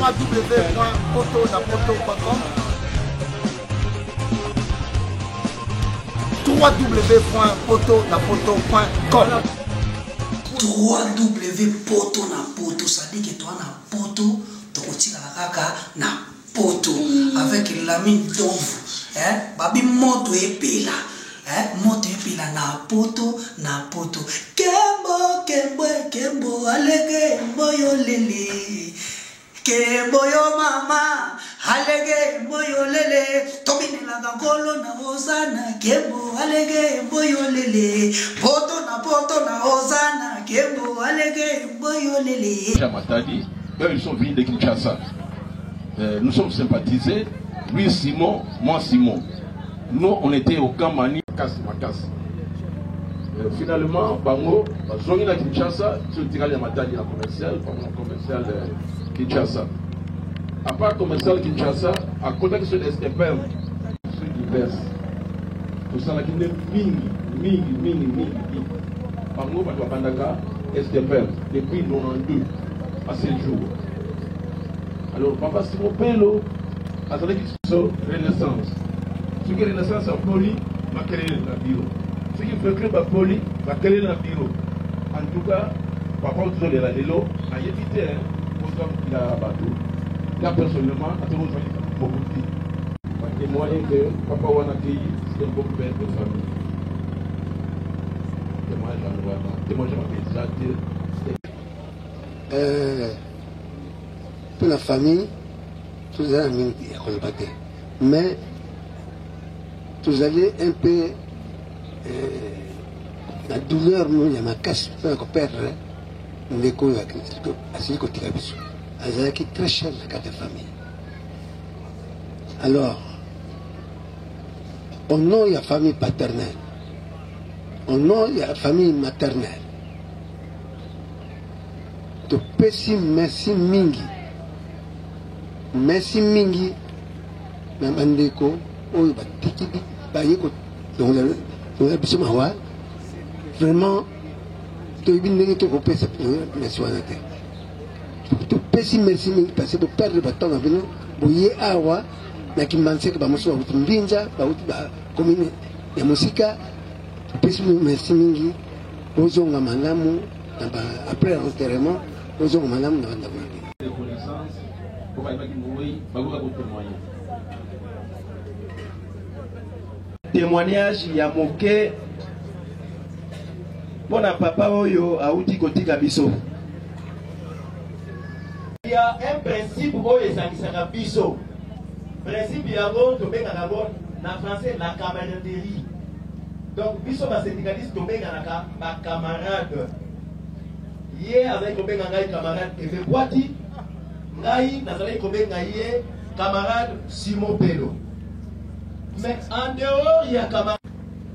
www.potonapoto.com www.potonapoto.com www.potonapoto, ça dit que toi na poto, tu continues la kaka na poto avec l'ami d'ouvre, babi moto epela, moto epela na poto, kembo kembo kembo alege moyo lele, kembo yo mama alege moyo lele, tobine la gangolo na ozana, kembo alege moyo lele, poto na ozana, kembo alege moyo lele. Matadi, eux ils sont venus de Kinshasa. Nous sommes sympathisés, lui Simon, moi Simon. Nous on était au camp Mani Makas. Finalement, Bango, ils ont eu la Kinshasa, ils ont tiré la Matadi en commercial, Kinshasa. À part commercial Kinshasa, à côté de ce STPM, c'est divers. Tout ça là qui est mini. Bango, Bandaka, STPM, depuis 92 à ce jour. Alors, papa Simon Pello, à ce qui se Renaissance. Ce qui est Renaissance en poli, va créer le bureau. Ce qui fait créer la poli, va créer le bureau. En tout cas, papa, vous avez la délo, à éviter, pour qu'il a bateau. Là, personnellement, à tout le monde, beaucoup de vie. Je témoigne que papa Wanaki, c'est un bon père de famille. Témoigne pour la famille, tous les amis, mais vous avez un peu la douleur, nous, il y a ma casse, pour perdre l'écho, assez côté la biso. Elle qui très cher la carte de famille. Alors, au nom il y a famille paternelle, au nom il y a famille maternelle. To pesi merci mingi. Merci mingi na bandeko oyo batiki bayeko donc la biso mawa vraiment to ibindenge to kopesa merci wana te to pesi merci mingi parce que perdre ba temps bino boye awa na kimbanse ba moso ba mbinja ba commune ya musika pesi merci mingi ozonga malamu après l'enterrement ozonga malamu na banda témoignage ya moke pona papa oyo auti kotika biso. Il y a un principe oyo esangisaka biso. Principe yango tobengaka ngo na français la camaraderie. Donc biso ba syndicaliste tobengaka ba camarade. Ye azali kobenga ngai camarade Eve Boati. Ngai nazali kobenga ye camarade Simon Pello. Mais en dehors il y a camarade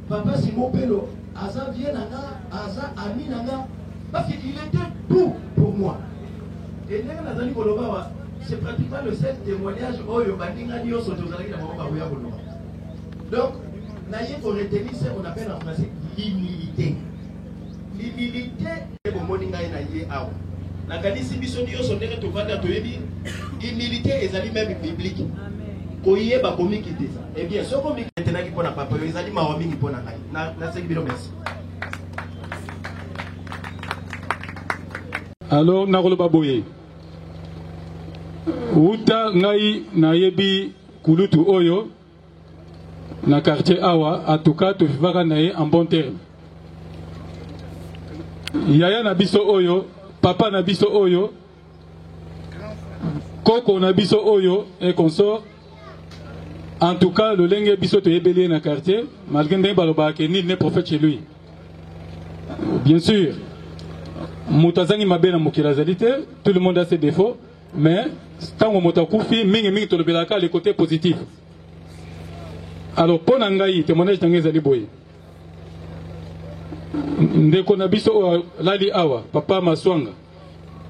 papa Simon Pello, aza vie nanga, aza ami nanga, parce qu'il était tout pour moi. Et là nazali koloba c'est pratiquement le seul témoignage oyo bandinga nyonso tozalaki na mama babuya koloba. Donc naye pour retenir ce qu'on appelle en français l'humilité. L'humilité est bon moninga na ye awa. Na kanisi biso nyonso ndenge tovanda toyebi humilité ezali même biblique. Koye ba komiki te. Eh bien soko miki tenaki pona papa yo ezali mawa mingi pona ngai. Na seki bilo merci. Alors nakoloba boye. Uta ngai na yebi kulutu oyo na quartier awa en tout cas to vivaka na ye en bon terme. Yaya na biso oyo, papa na biso oyo, koko na biso oyo et consort. En tout cas, le lenge biso to yebeli na quartier, malgré ndenge baloba ke nul n'est prophète chez lui. Bien sûr, mutazangi mabe na mokila zalité, tout le monde a ses défauts, mais tango motakufi mingi to lebelaka le côté positif. Alors pour nangai témoignage tangi zali boye. Ndeko na biso lali awa papa Maswanga.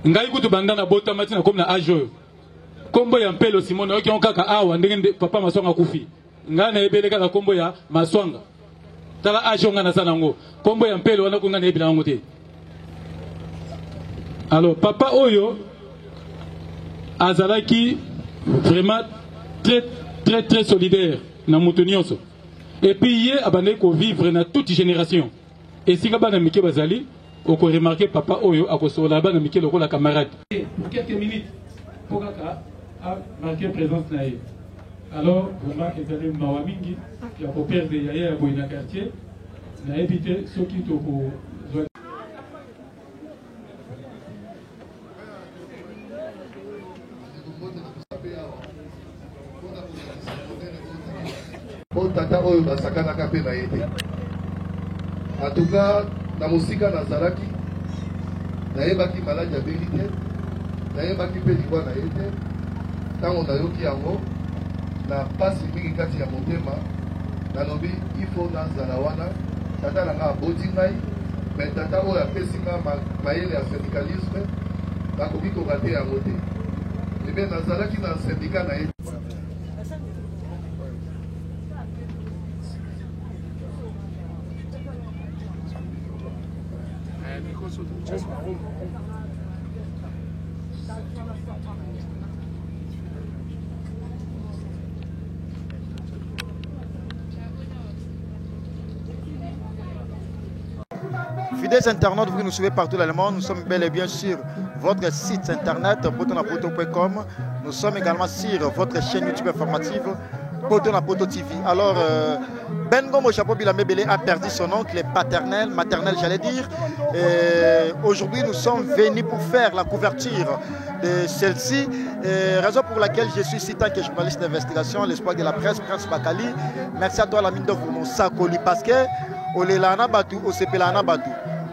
Ngai kutu bandana bota matina comme na ajo. Kombo ya Mpelo Simon oki onkaka awa ndenge papa Maswanga kufi. Ngai na ebeleka na kombo ya Maswanga. Tala ajo ngana sana ngo. Kombo ya Mpelo wana kunga na ebila ngo te. Alors papa oyo azalaki vraiment très solidaire na moto. Et puis hier abandé ko vivre na toute génération. Et si bana mike bazali, on peut remarquer papa oyo akosola bana mike lokola camarade. Pour quelques minutes, Pogaka a marqué présence na ye. Alors vraiment ezali mawa mingi ya ko perdre yaya ya boina quartier na éviter ceux qui to ko tata oyo basakanaka mpe na ye te. En tout cas, na mosika nazalaki nayebaki maladi abeli te, nayebaki mpe likwa na ye te. Ntango nayoki yango na pasi mingi kati ya motema, nalobi ifo nazala wana. Tata nanga aboti ngai, me tata oyo apesi nga mayele ya syndicalisme nakoki kokate yango te. Ebe nazalaki na syndika na ye. Fidèles internautes, vous qui nous suivez partout dans le monde, nous sommes bel et bien sur votre site internet potonapoto.com. Nous sommes également sur votre chaîne YouTube informative Potonapoto TV. Alors, Bengomo Chapo Bilamebele a perdu son oncle paternel, maternel j'allais dire. Aujourd'hui, nous sommes venus pour faire la couverture de celle-ci. Raison pour laquelle je suis ici tant que journaliste d'investigation, l'espoir de la presse, Prince Bakali. Merci à toi, la mine de mon Sakoli, parce que Olelana Batu, Osepelana Batu.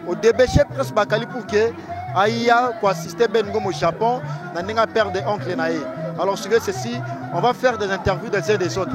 Au débêché Prince Bakali pour que Aïa pour assister Bengomo au Japon, n'a père de oncle Naé. Alors suivez ceci, on va faire des interviews des uns et des autres.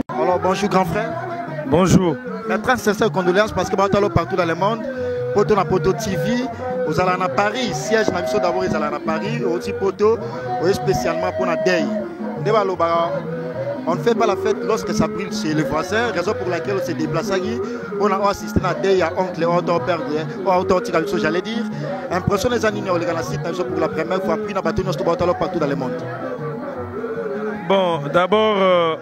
Alors bonjour grand frère. Bonjour. Mes très sincères condoléances parce que nous partout dans le monde. Potonapoto TV, vous allez à Paris, siège na d'abord ils allent à Paris, aussi Poto, spécialement pour la deuil. On ne fait pas la fête lorsque ça brûle chez les voisins, raison pour laquelle on s'est déplacé on a assisté à la deuil à oncle, auto père, auto j'allais dire. Impression les animaux, les gars, pour la première fois, puis on a battu notre partout dans le monde. Bon, d'abord,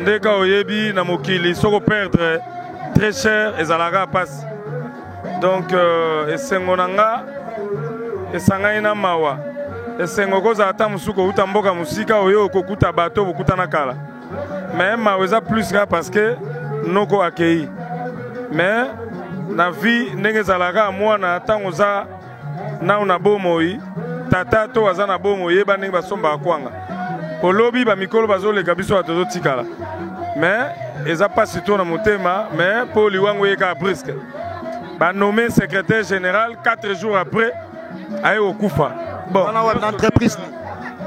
ndeka oyebi na mokili soko perdre très cher ezalaka passe. Donc esengo nanga esangai na mawa. Esengo koza ata musuko uta mboka musika oyo kokuta bato bokuta na kala. Mais maweza plus nga parce que noko akei. Mais na vie ndenge ezalaka mwana tango za na una bomoi tata to aza na bomoi yeba ndenge basomba akwanga. Olobi ba mikolo bazoleka biso atozo tikala. Mais eza pas surtout na motema, mais pour liwango yeka presque. Ba nommé secrétaire général 4 jours après aye okufa. Bon, on a une entreprise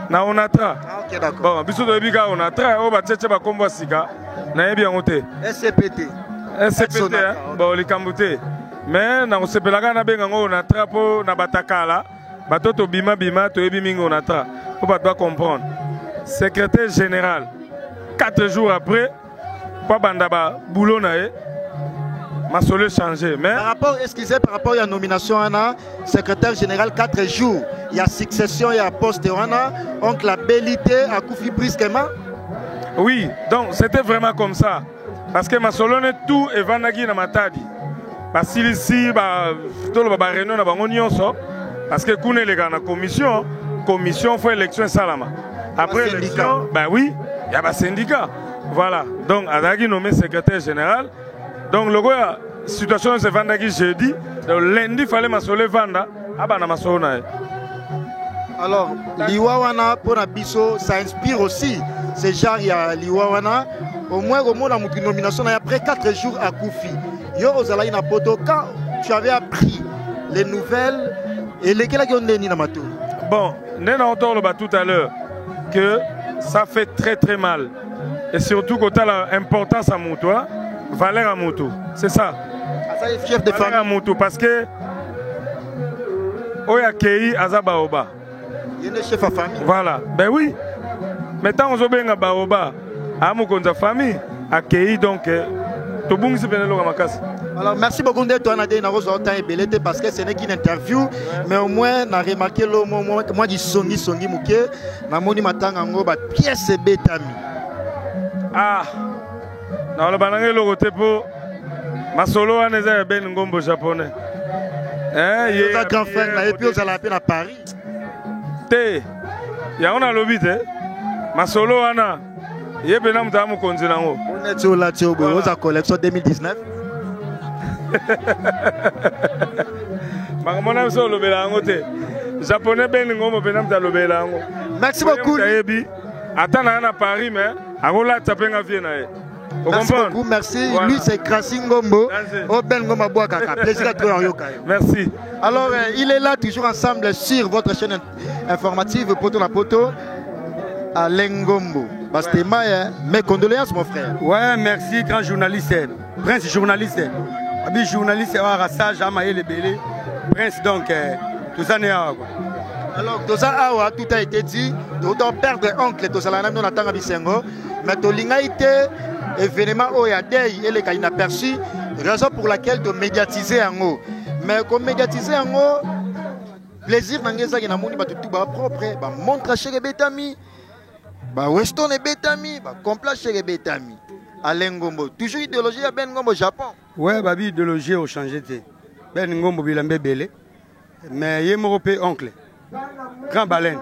na onatra. OK d'accord. Bon, biso to bika onatra o ba tcheche ba kombo sika na yebi yango te. SCPT. SCPT bon likambuté. Mais na osepelaka na benga ngo onatra po na batakala. Batoto bima bima to yebi mingo onatra. Faut pas comprendre. Secrétaire général 4 jours après pas bandaba boulot na Masolo changé. Mais par rapport, excusez, par rapport à la nomination, Anna, secrétaire général 4 jours, il y a succession, il y a poste, Anna, oncle la bellité a Koufi brusquement. oui, donc c'était vraiment comme ça. Parce que Masolo n'est tout et Vanagi na matadi. Parce que ici, tout le réunion na bango nyonso. Parce que Kouné les gars na commission fait élection salama. Après l'élection, ben oui, il y a un syndicat. Voilà. Donc Adagi nommé secrétaire général. Donc le gars, situation c'est vendredi jeudi. Donc lundi il fallait Masolo vanda. Abana Masolo na. Alors, Liwawana pour Nabiso, ça inspire aussi. C'est genre, il y a Liwawana. Au moins, au moins, une nomination, après 4 jours à Koufi. Yo, Ozalaï Napoto, quand tu avais appris les nouvelles, et lesquelles ont donné Namato? Bon, nous avons entendu tout à l'heure que ça fait très très mal. Et surtout quand tu as l'importance à Moutou, valeur à Moutou. C'est ça. Ça est chef de famille. À Moutou parce que Oya Kei Azabaoba. Il est chef de famille. Voilà. Ben oui. Maintenant, on a un Baoba. À Moukonza famille. À Kei donc. Alors, merci beaucoup d'être toi, Nadé, parce que ce n'est qu'une interview, mais au moins, on a remarqué le moment, moi, je songi mouké, na moni matanga ngoba pièce betami. Ah, dans le banangé le côté pour Masolo, on est ben ngombo japonais. Il y a un grand frère, et puis on a appelé à Paris. Té, il y a un lobby, Masolo, on a. On est sur la collection 2019. Merci beaucoup. Merci beaucoup, merci. Lui, c'est Krassi Ngombo. Merci. Alors, il est là toujours ensemble sur votre chaîne informative Poto na Poto à Lengombo. Mes condoléances, mon frère. Ouais, merci, grand journaliste. Prince journaliste. Abi journaliste, Rassage, Amaye le Bélé. Prince, donc, tout ça n'est pas. Alors, tout a été dit. Tout a perdre oncle, tout ça, on attend à Bissengo. Mais tout a été événement au Yadei et les cas inaperçus. Raison pour laquelle tu médiatiser en haut. Mais comme médiatiser en haut, plaisir dans les gens qui tout propre, montre chez les bétamis. Weston et Betami, complet chez les Betami. Alain Ngombo, toujours idéologie à Ben Ngombo Japon. Ouais, babi idéologie a changé. Ben Ngombo bilambe belé, mais il est européen oncle. Grand baleine.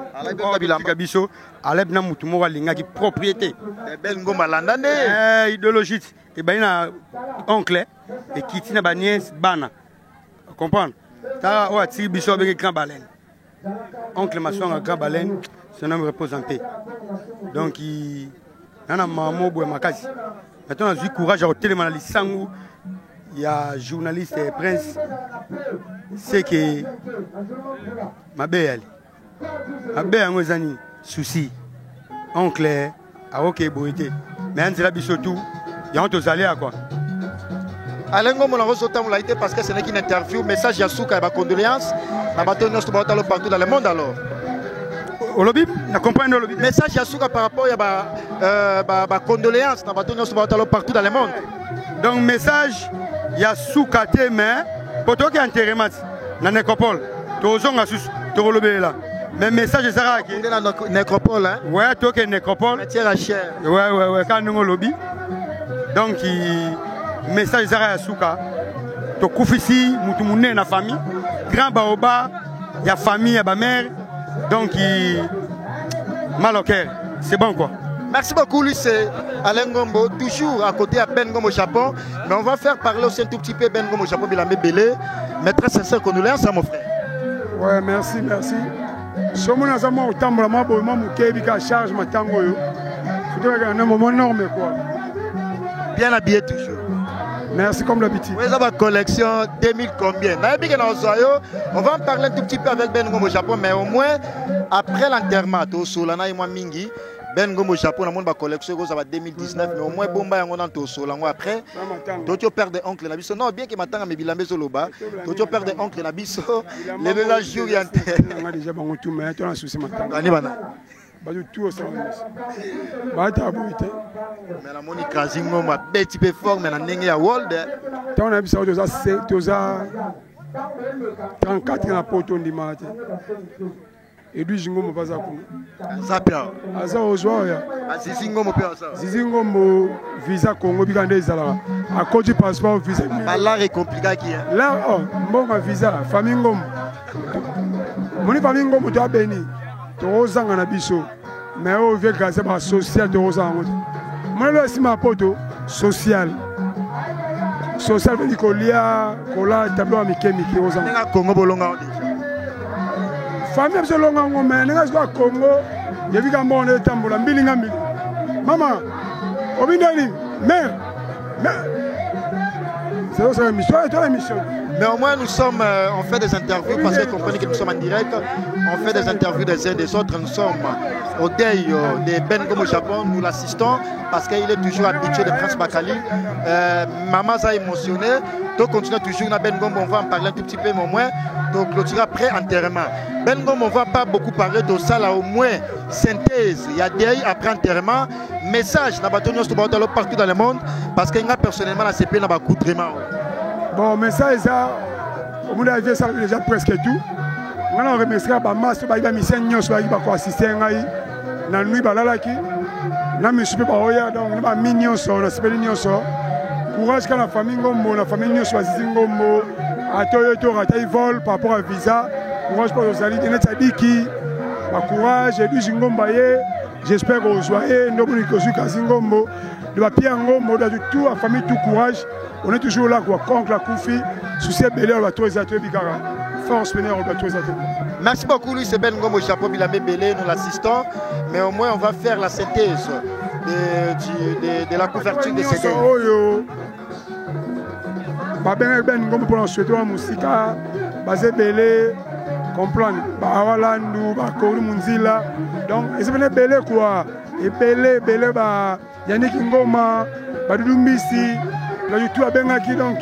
Kabiso, Aleb na mutumo walinga qui propriété. Ben Ngombo landane. Idéologie. Et ben na oncle et qui tina ba nièce bana. Comprendre? Ta o ati biso avec grand baleine. Oncle Masson grand baleine. Son homme repose en paix. Donc, il y a un maman qui est maintenant, on a eu courage à téléman il y a un journaliste Prince. C'est que ma belle, a un souci. Oncle, a ok, boité. Mais on dirait surtout, il y a un autre allé à quoi. Alain Ngombo a reçu autant de parce que ce n'est qu'une interview. Message Yasuka et ma condoléance. On va partout dans le monde alors. Au lobby, la compagnie de lobby. Message Yasuka par rapport à ma condoléance. On va partout dans le monde. Donc, message Yasuka, mais pour toi qui est enterrement, dans la nécropole, tu as lobby là. Mais message de Sarah qui est dans la nécropole, hein? Ouais, toi qui es nécropole. Matière à chair. Ouais, quand nous avons lobby. Donc, message de Sarah Yasuka. Tu as Koufissi, Moutoumouné, la famille. Grand Baoba, il y a famille, il y a ma mère. Donc, mal au cœur. C'est bon quoi. Merci beaucoup, lui c'est Alain Ngombo, toujours à côté à Ben Ngombo Japon. Mais on va faire parler aussi un tout petit peu Ben Ngombo Japon, Bilamé Belé. Mais très sincère condoléances à mon frère. Ouais, merci. Si on a un temps, on charge ma tango. C'est un moment énorme quoi. Bien habillé toujours. Merci comme d'habitude. Vous avez une collection 2000 combien? On va en parler un tout petit peu avec Ben Ngombo Japon, mais au moins après l'enterrement, Ben Ngombo Japon, on a une collection 2019, mais au moins Bomba on a après. Tu perds des oncles Nabiso. Non, bien que maintenant mes bilambe soloba, tu perds des oncles Nabiso. Les deux jours il y a un. déjà bon tout mais tu as un souci maintenant. bazo tout au salon bata boite mais la moni kazingo ma beti pe fort mais na ndenge ya world tant na biso toza 34 na poto ndimate et lui Jingomo baza kuna zapia aza ozwa Zizi Ngombo pe aza Zizi Ngombo visa Congo bikande ezala a cause passeport visa là est compliqué qui là oh mbonga visa famille Ngombo moni famille Ngombo to abeni to ozanga na biso mais o vie grâce ba social to ozanga moni lo sima poto social veut dire kolia kola tableau mikemiki ozanga nga Congo bolonga famille absolument longa ngomé nga zo Congo yevika mbone tambola mbilinga mbili mama obindani mère c'est ça la mission mais au moins nous sommes on fait des interviews parce que comprenez que nous sommes en direct on fait des interviews des uns des autres nous sommes au deuil de Ben Ngom au Japon nous l'assistons parce qu'il est toujours habitué de Prince Bakali maman a émotionné donc continue toujours na Ben Ngom on va en parler un tout petit peu mais au moins donc clôturer après enterrement Ben Ngom on va pas beaucoup parler de ça là au moins synthèse il y a deuil après enterrement message na bato nyonso baotalo partout dans le monde parce que nga personnellement na CP na bakoutrement bon message ça au monde a vu ça déjà presque tout on remercie ba masse ba iba mission nyonso ba ko assister ngai na nuit balalaki na monsieur ba oya donc ba mignon so na speli nyonso courage quand la famille Ngombo la famille nyonso Zizi Ngombo atoyo to ratai vol par rapport à visa courage pour aux alliés net sadiki ba courage et du Ngombo ye j'espère que vous soyez ndobuni kozuka Ngombo de ba Pierre Ngombo de tout la famille tout courage on est toujours là quoi contre la Koufi souci belé on va tous les ateliers bikara force venir on va tous les ateliers. Merci beaucoup Louis Ben Ngom au chapeau Bilamé Belé nous l'assistons mais au moins on va faire la synthèse de la couverture de cette Ben Ngom pour souhaiter la musique basé Belé comprendre ba walandu ba koru munzila donc c'est venu Belé quoi et Belé ba Yannick Ngoma ba Dudumbisi là tout a benga qui donc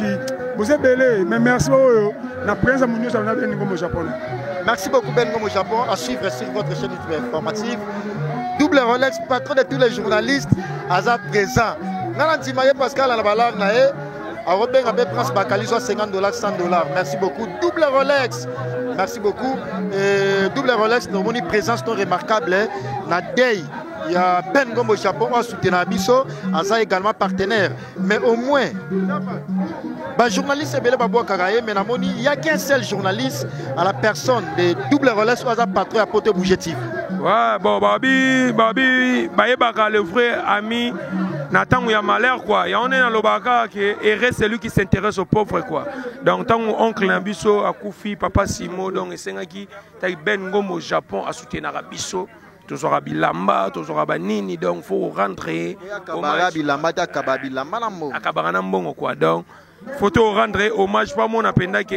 vous êtes Belé mais merci beaucoup la présence mon Dieu Ben Ngom au Japon. Merci beaucoup Ben Ngom au Japon à suivre sur votre chaîne YouTube informative Double Rolex patron de tous les journalistes Aza présent Nanti Maye Pascal à la balar nae a Robert Abbé Prince Bakali soit $50 $100 merci beaucoup Double Rolex merci beaucoup et Double Rolex nous avons une présence non remarquable na day il y a Ben Ngom au Japon à soutenir Abisso Aza également partenaire mais au moins bah journaliste Belé Babou Karaye mais il n'y a qu'un seul journaliste à la personne de Double Rolex ou Aza patron à Pote Bougetif. Ouais bon Babi Baka le vrai ami Nathan il y a malheur quoi et on est dans le baka qui est celui qui s'intéresse aux pauvres quoi donc tant oncle Nabiso a Koufi papa Simo donc et Sengaki taille Ben Ngom au Japon à soutenir Abisso tous aura bilamba tous aura banini donc faut rentrer akabara bilamba ta kababilamba na mo akabara mbongo quoi donc faut rendre hommage pas mon apenda que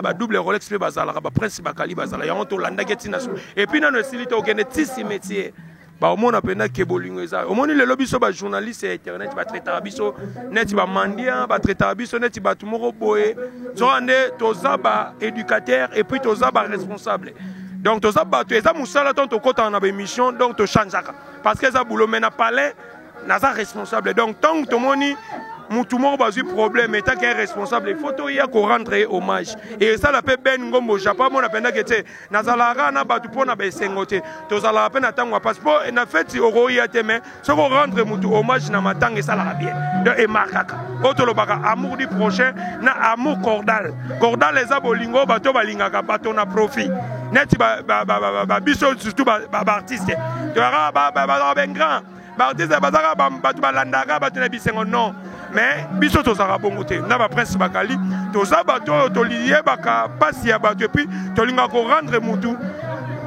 ba double Rolex pe bazala ba prince Bakali bazala ya on to landa getina et puis dans le silito okende tisi métier ba au monde apenda ke bolingo eza au monde le lobby so ba journaliste internet ba traiter biso net ba mandia ba traiter biso net ba tumoro boye zone toza ba éducateur et puis toza ba responsable donc toza ba tu eza musala ton to kota na ba émission donc to changeaka parce que ça boulot mena palais na za responsable donc tant to moni tout le monde a eu problème, et tant qu'un responsable, il faut qu'il y ait rendre hommage. Et ça, la paix Ben Ngom au Japon, on a peine que tu Nazalara n'a pas tout pour n'a pas sengoté. Tu as la peine attendre un passeport et n'a fait si au roi y a tes mains, ce qu'on rendre hommage n'a ma tang et ça la bien. Et maraka. Autre le baka amour du prochain, na amour cordal. Cordal les abolingo, bateau balingaka, bateau na profit. Net biso surtout artiste. Tu verras ben grand. Artiste bazara batu balandaka batu na bisengo non. Mais biso tozara bongote na ba prince Bakali toza bato to lié baka pasi ya bato et puis to linga ko rendre mutu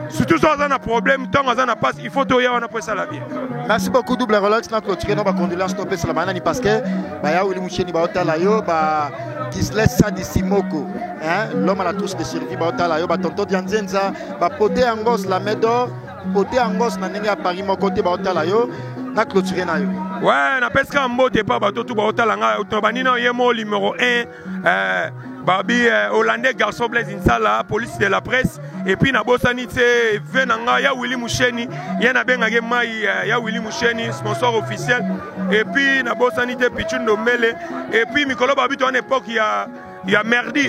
surtout ça on a problème tant on a passe il faut to ya on a pas ça la vie. Merci beaucoup Double Rolex na clôturer nos condoléances topé sur la manani parce que ba ya Willy Moucheni ba otala yo ba qui se laisse ça d'ici moko hein l'homme à la trousse de survie ba otala yo ba tonto Dianzenza ba poté angos la médor poté angos na ndenge ya Paris mon côté ba otala yo na clôturer na yo. Ouais, na peska mbote pa bato tout ba otalanga otobanina yemo numéro 1 Babi hollandais garçon Blaise Insala police de la presse et puis na bosani tse venanga ya Willy Moucheni ya na bengage mai ya Willy Moucheni sponsor officiel et puis na bosani te Pichundo Mele et puis Mikolo Babi en époque il y a Merdi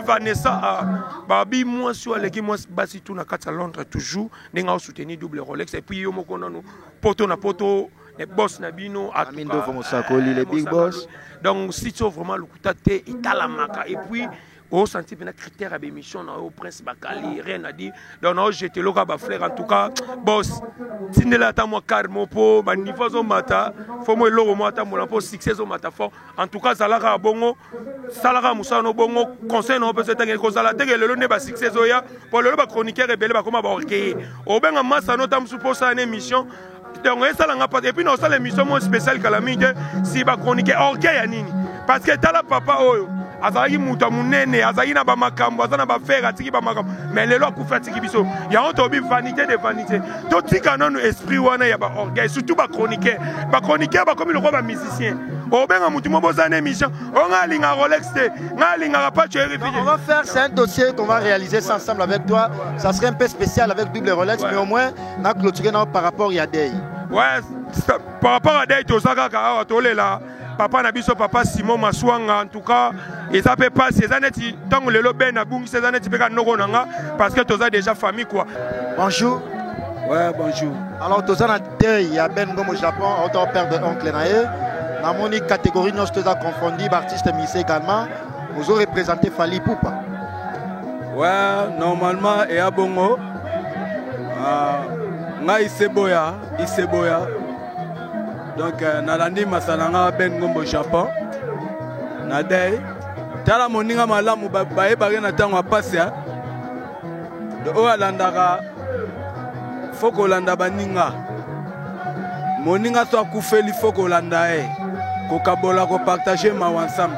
Vanessa Babi moi sur l'équipe moi basi tout na kata Londres toujours ninga soutenir double Rolex et puis yo moko nanu poto na poto les boss nabino Amindo Fomosakoli les big boss donc si tu vraiment le coutaté et talamaka et puis au senti bien critère à émission au prince Bakali rien à dire donc j'étais là ba frère en tout cas boss tindela ta moi carmo po ba niveau zo mata faut moi lo mo ta mo po succès zo mata fort en tout cas salara bongo salara musano bongo conseil no peut être que ça la tege le ne ba succès zo ya pour le ba chroniqueur rebelle ba comment ba orgueil au benga massa no tam supposé une émission donc ça l'a pas et puis non ça l'émission moins spéciale que la mine si ba chroniquer orgueil ya nini parce que tala papa oyo azali muta munene azali na ba makambo azana ba faire atiki ba makambo mais lelo akufa atiki biso ya on tobi vanité de vanité to tika non esprit wana ya ba orgueil surtout ba chroniquer ba comme le roi ba musicien o benga mutu mo bozana émission on nga linga Rolex te nga linga pas tu on va faire c'est un dossier qu'on va réaliser ça ensemble avec toi ça serait un peu spécial avec double Rolex mais au moins na clôturer par rapport à Day. Ouais, par rapport à Day, Tosaka, là, papa Nabiso, papa Simon Maswanga, en tout cas, et ça peut pas ces années, tant que le lobby n'a boum, ces années, tu peux pas nous parce que tu as déjà famille, quoi. Bonjour. Ouais, bonjour. Alors, tu as il y a Ben Gomo au Japon, auteur père de oncle Nae. Dans mon catégorie, nous sommes confondus, artistes musiciens également. Vous avez représenté Fali Poupa. Ouais, normalement, et à Bongo. Nga Iseboya donc nalandi masalanga Ben Ngombo Japon nadai tala moninga malamu bayebaki na ntango apasia oyo alandaka fo kolanda baninga moninga so akufeli fo kolanda ye kokabola kopartage mawa ensemble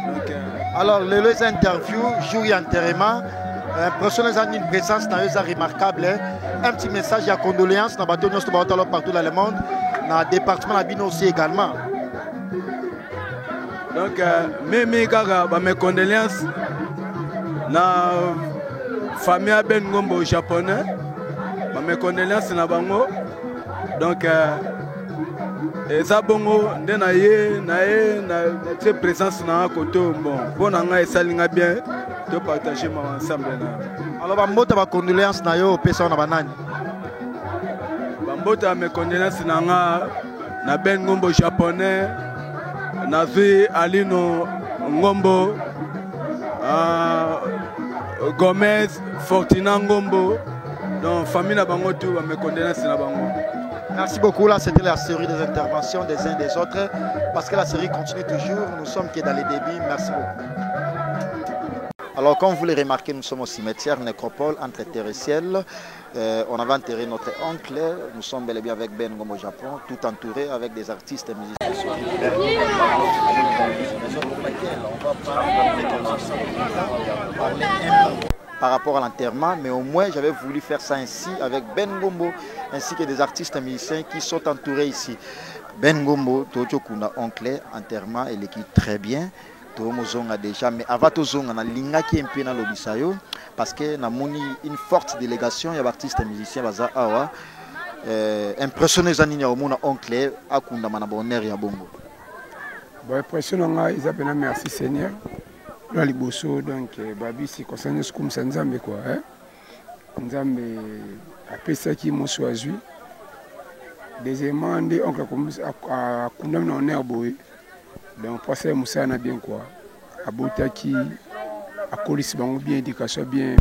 donc alors les interviews jour et enterrement personne n'a une présence remarquable. Un petit message de condoléances dans partout dans le monde, dans le département de Bino aussi également. Donc, mes condoléances dans la famille Ben Ngombo japonais, mes condoléances dans Bango. Donc, ça bongo na présence na côté bon pour nga salinga bien de partager ensemble na alors bambota ba condoléances na yo pesa na banani bambota mes condoléances na Ben Ngombo japonais na vie Alino Ngombo Gomez Fortina Ngombo donc famille na bango tout mes condoléances na bango. Merci beaucoup, là c'était la série des interventions des uns des autres, parce que la série continue toujours, nous sommes que dans les débits, merci beaucoup. Alors comme vous le remarquez, nous sommes au cimetière nécropole entre terre et ciel, on avait enterré notre oncle, nous sommes bel et bien avec Ben Ngombo au Japon, tout entouré avec des artistes et musiciens. Par rapport à l'enterrement, mais au moins j'avais voulu faire ça ainsi avec Ben Ngombo ainsi que des artistes et musiciens qui sont entourés ici. Ben Ngombo, Tojo Kuna oncle, enterrement, il équipe très bien. Tomozonga déjà, mais avant Tozonga, na linga qui est un peu dans l'obisayo parce que na moni une forte délégation, il y a des artistes et musiciens baza awa impressionné zanini au mon oncle akunda mana bonheur ya bongo. Bon impressionnant, ils appellent merci Seigneur. Là, les bosso, donc, Babi, c'est concernant ce comme ça, Nzambe, quoi. Nzambe, après ça, qui m'ont choisi. Deuxièmement, on a condamné en herbe. Donc, pour ça, Moussa, on a bien, quoi. À Boutaki, à Colis, bien, éducation, bien.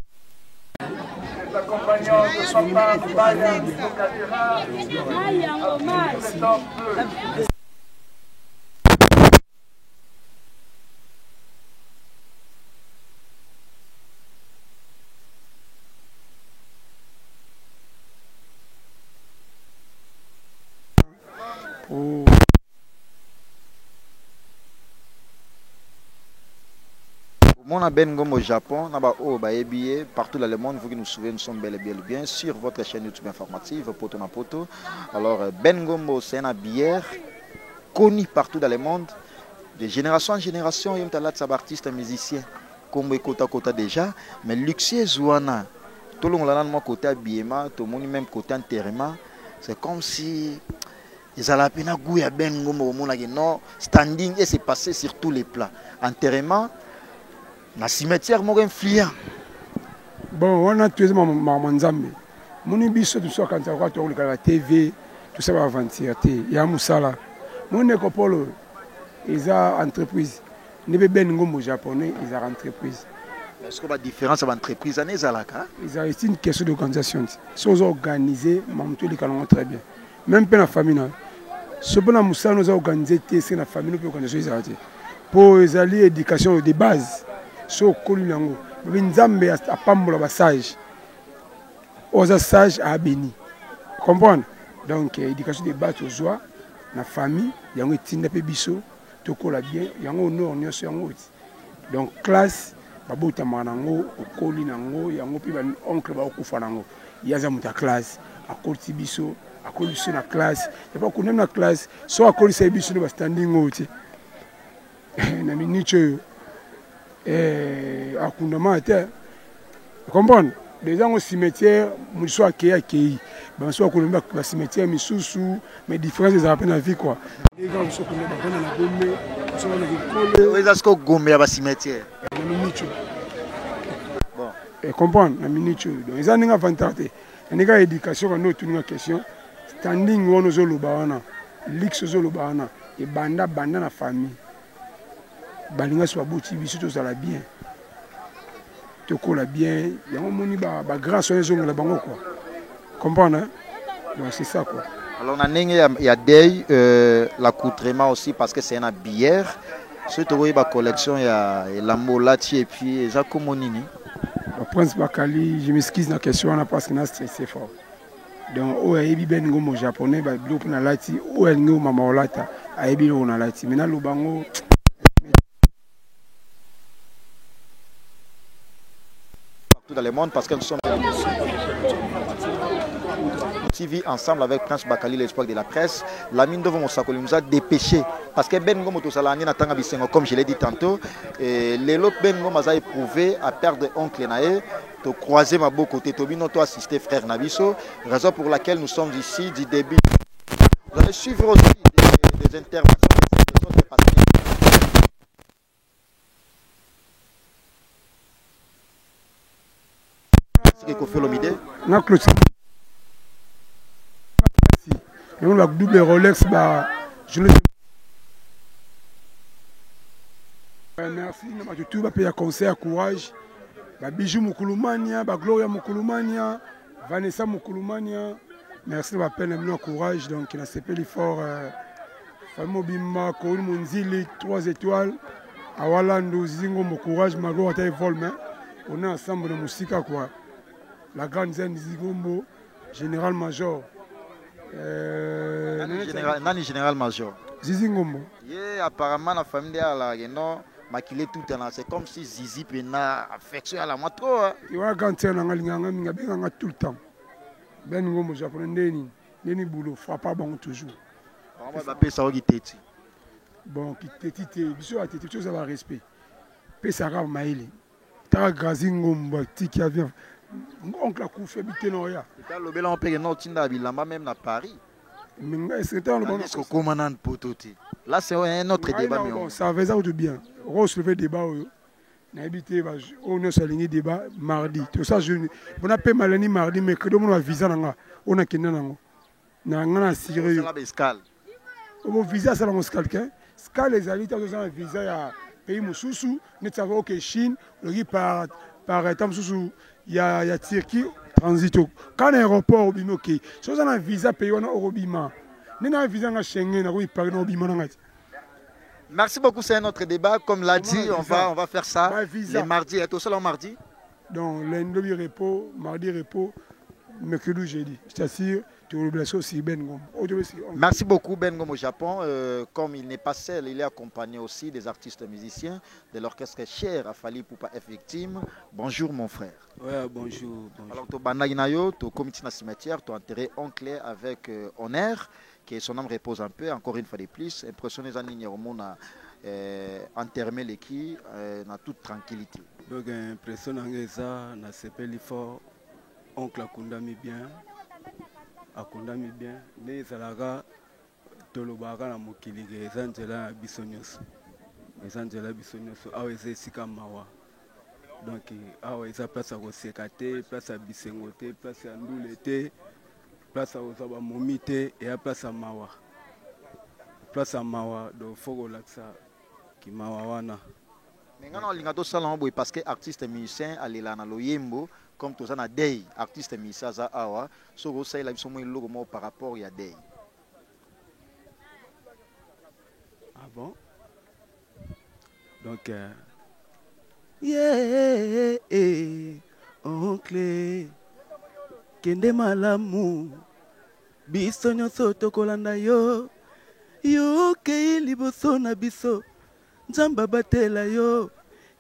Accompagnant de papa, Baya, Mon Bengom au Japon, partout dans le monde, vous qui nous suivez, nous sommes bel et bien sur votre chaîne YouTube informative, Poto na Poto. Alors, Bengombo, c'est une bière connue partout dans le monde, de génération en génération. Il y a des artistes, des musiciens, comme Kota déjà, mais luxueux Zouana, tout le monde côté habillement, tout le monde même côté enterrement. C'est comme si ils allaient à peine goût à Bengombo, non, standing et c'est passé sur tous les plats. Enterrement. Na cimetière mo influent. Bon, on a tué maman Nzambe. Mon biso tout ça quand on tourne la TV, tout ça va avancer. Il y a Moussala. Mon écopolo, ils ont entreprise. Ne be ben ngombo japonais, ils ont entreprise. Est-ce qu'il y a une différence entre entreprise et les alaka? Ils ont une question d'organisation. Ils sont organisés, maman tout les canons très bien. Même pas la famille. Ce que nous Moussala nous a organisé, c'est la famille nous peut organiser ça. Pour les alliés éducation de base. So koli nango Nzambe a pambola ba sage oza sage a béni comprendre donc éducation de base ozwa na famille yango etinda pe biso tokola bien yango honor nyonso yango donc classe babota manango okoli nango yango pe ba oncle ba okufa nango yaza muta classe akoti biso akoli biso na classe et pas qu'on na classe so akoli sa biso ba standing oti na minicho akundama te comprendre les gens au cimetière muso akei ben so akonomba ba cimetière misusu mais différence des appels dans la vie quoi les gens so konomba bana na bombe so na kole les asko gombe ya ba cimetière na minicho bon et comprendre na minicho donc ils ont avantage ni ka éducation quand nous tunga question standing wono zo lobana lix zo lobana et banda na famille balinga soit bouti biso to ça la bien to kola bien yango moni ba grâce aux gens la bango quoi comprendre hein? Donc c'est ça quoi. Alors il y a des l'accoutrement aussi parce que c'est une bière surtout oui ba collection il y a la molati et puis Jacques Monini. Le prince Bakali je m'excuse la question là parce que na stressé fort donc o ebi ben ngomo japonais ba groupe na lati o ngo mama olata ebi o na lati mais na lo bango dans le monde parce que nous sommes TV ensemble avec Prince Bakali, l'espoir de la presse. La mine de Vomosakoli nous a dépêché parce que Ben Gomo Tosalani n'a pas bisengo comme je l'ai dit tantôt. Et les autres Ben Gomo a éprouvé à perdre oncle Naé, de croiser ma beau côté Tobino, to assister frère Nabiso, raison pour laquelle nous sommes ici du début. Vous allez suivre aussi des interventions des autres partenaires. On a double Rolex, je le merci, tout va payer concert, courage. Bijou Moukoulumania, Gloria Moukoulumania, Vanessa Moukoulumania. Merci de la peine, de courage. Donc, il a CP l'effort. Famille Bimma, Koul Munzili, 3 étoiles. Awalando, Zingo, mon courage, Mago, Ataï Volme. On est ensemble de musique, quoi. La grande scène Zigombo, général-major. Nani général-major Zizi Ngombo. Apparemment, la famille de la maquillé tout le temps. C'est comme si Zizi pena affection à la moi trop. Il y a un grand terrain tout le temps. Ben Ngombo, japonais, Neni boulot, frappe pas bon toujours. On va appeler ça au Giteti. Bon, Giteti, bisous à Teti, tout ça va respect. Pesara Maïli. Tara Grazingombo, Tiki Avion. Oncle a couffé habité non rien. C'est le bel empire non tinda bilamba même à Paris. Mais c'est un bon commandant pototi. Là c'est un autre débat mais ça va ça tout bien. Rose le débat na habité on a saligné débat mardi. Tout ça je on a payé malani mardi mais que on a visa nanga on a kinna nango. Na ngana sérieux. C'est la escale. On visa ça dans quelqu'un. Scale les alliés dans un visa ya pays mususu, ne savons OK Chine, le par exemple sous il y a Turquie transit quand l'aéroport au bimo qui chose un visa payé on au bima n'a un visa à Schengen à par no bima. Merci beaucoup, c'est un autre débat comme l'a dit on va faire ça les mardis et tout ça le mardi donc lundi repos mardi repos mercredi jeudi c'est-à-dire Merci beaucoup Ben Ngom au Japon. Comme il n'est pas seul, il est accompagné aussi des artistes musiciens de l'orchestre Cher à Fali Poupa F Victime. Bonjour mon frère. Ouais, bonjour. Alors tu bandaginayo, tu comité na cimetière, tu enterré oncle avec honneur, que son âme repose un peu, encore une fois de plus. Impressionné Zanini Romona enterré l'équipe dans toute tranquillité. Donc impression ça, na sepeli fort, oncle akundami bien. Akundami bien ne ezalaka tolobaka na mokili ke eza nzela ya biso nyonso awa eza esika mawa donc awa eza place ya koseka te, place ya bisengo te, place ya ndule te, place ya kozwa bamomi te, eya place ya mawa donc fo kolakisa kimawa wana. Mais ngana olinga tosala boye parce que artiste musicien alela na loyembo comme tous na day artiste musicien za awa so ko sai la biso mo logo mo par rapport ya day. Ah bon? Donc yeah, oncle kende malamu biso nyonso tokolanda yo kei liboso na biso Nzamba batela yo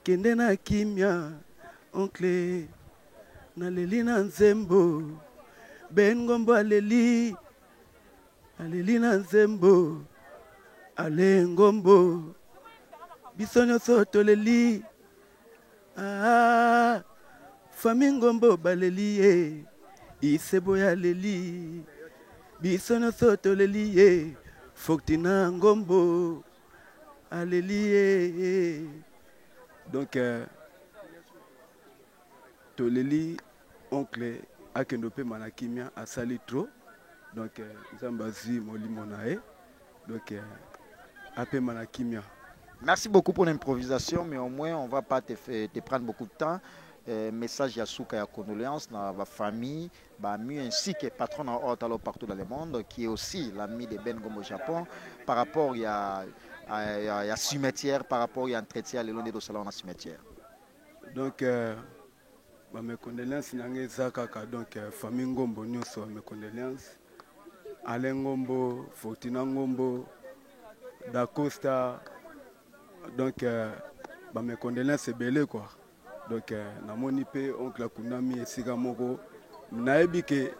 kende na kimia oncle na leli na nzembo Ben Ngombo aleli na nzembo ale ngombo biso nyonso toleli fami Ngombo baleli isebo ya leli biso nyonso toleli Foktina Ngombo Alléluia. Donc, Toleli, oncle, Akendope Manakimia, a sali trop. Donc, Zambazi, Molimonae. Donc, Ape Manakimia. Merci beaucoup pour l'improvisation, mais au moins, on ne va pas te prendre beaucoup de temps. Message Yasuka et condoléances dans la famille, Bami ainsi que patron en Otalo partout dans le monde, qui est aussi l'ami de Ben Ngom au Japon, par rapport à cimetière, par rapport à entretien le long des salons à cimetière. Donc, mes condoléances Zaka, donc famille Ngombo nyonso mes condoléances. Alain Ngombo, Fortina Ngombo, Da Costa, donc mes condoléances c'est belé quoi. Donc namoni pe oncle Kunami esika moko nayebi ke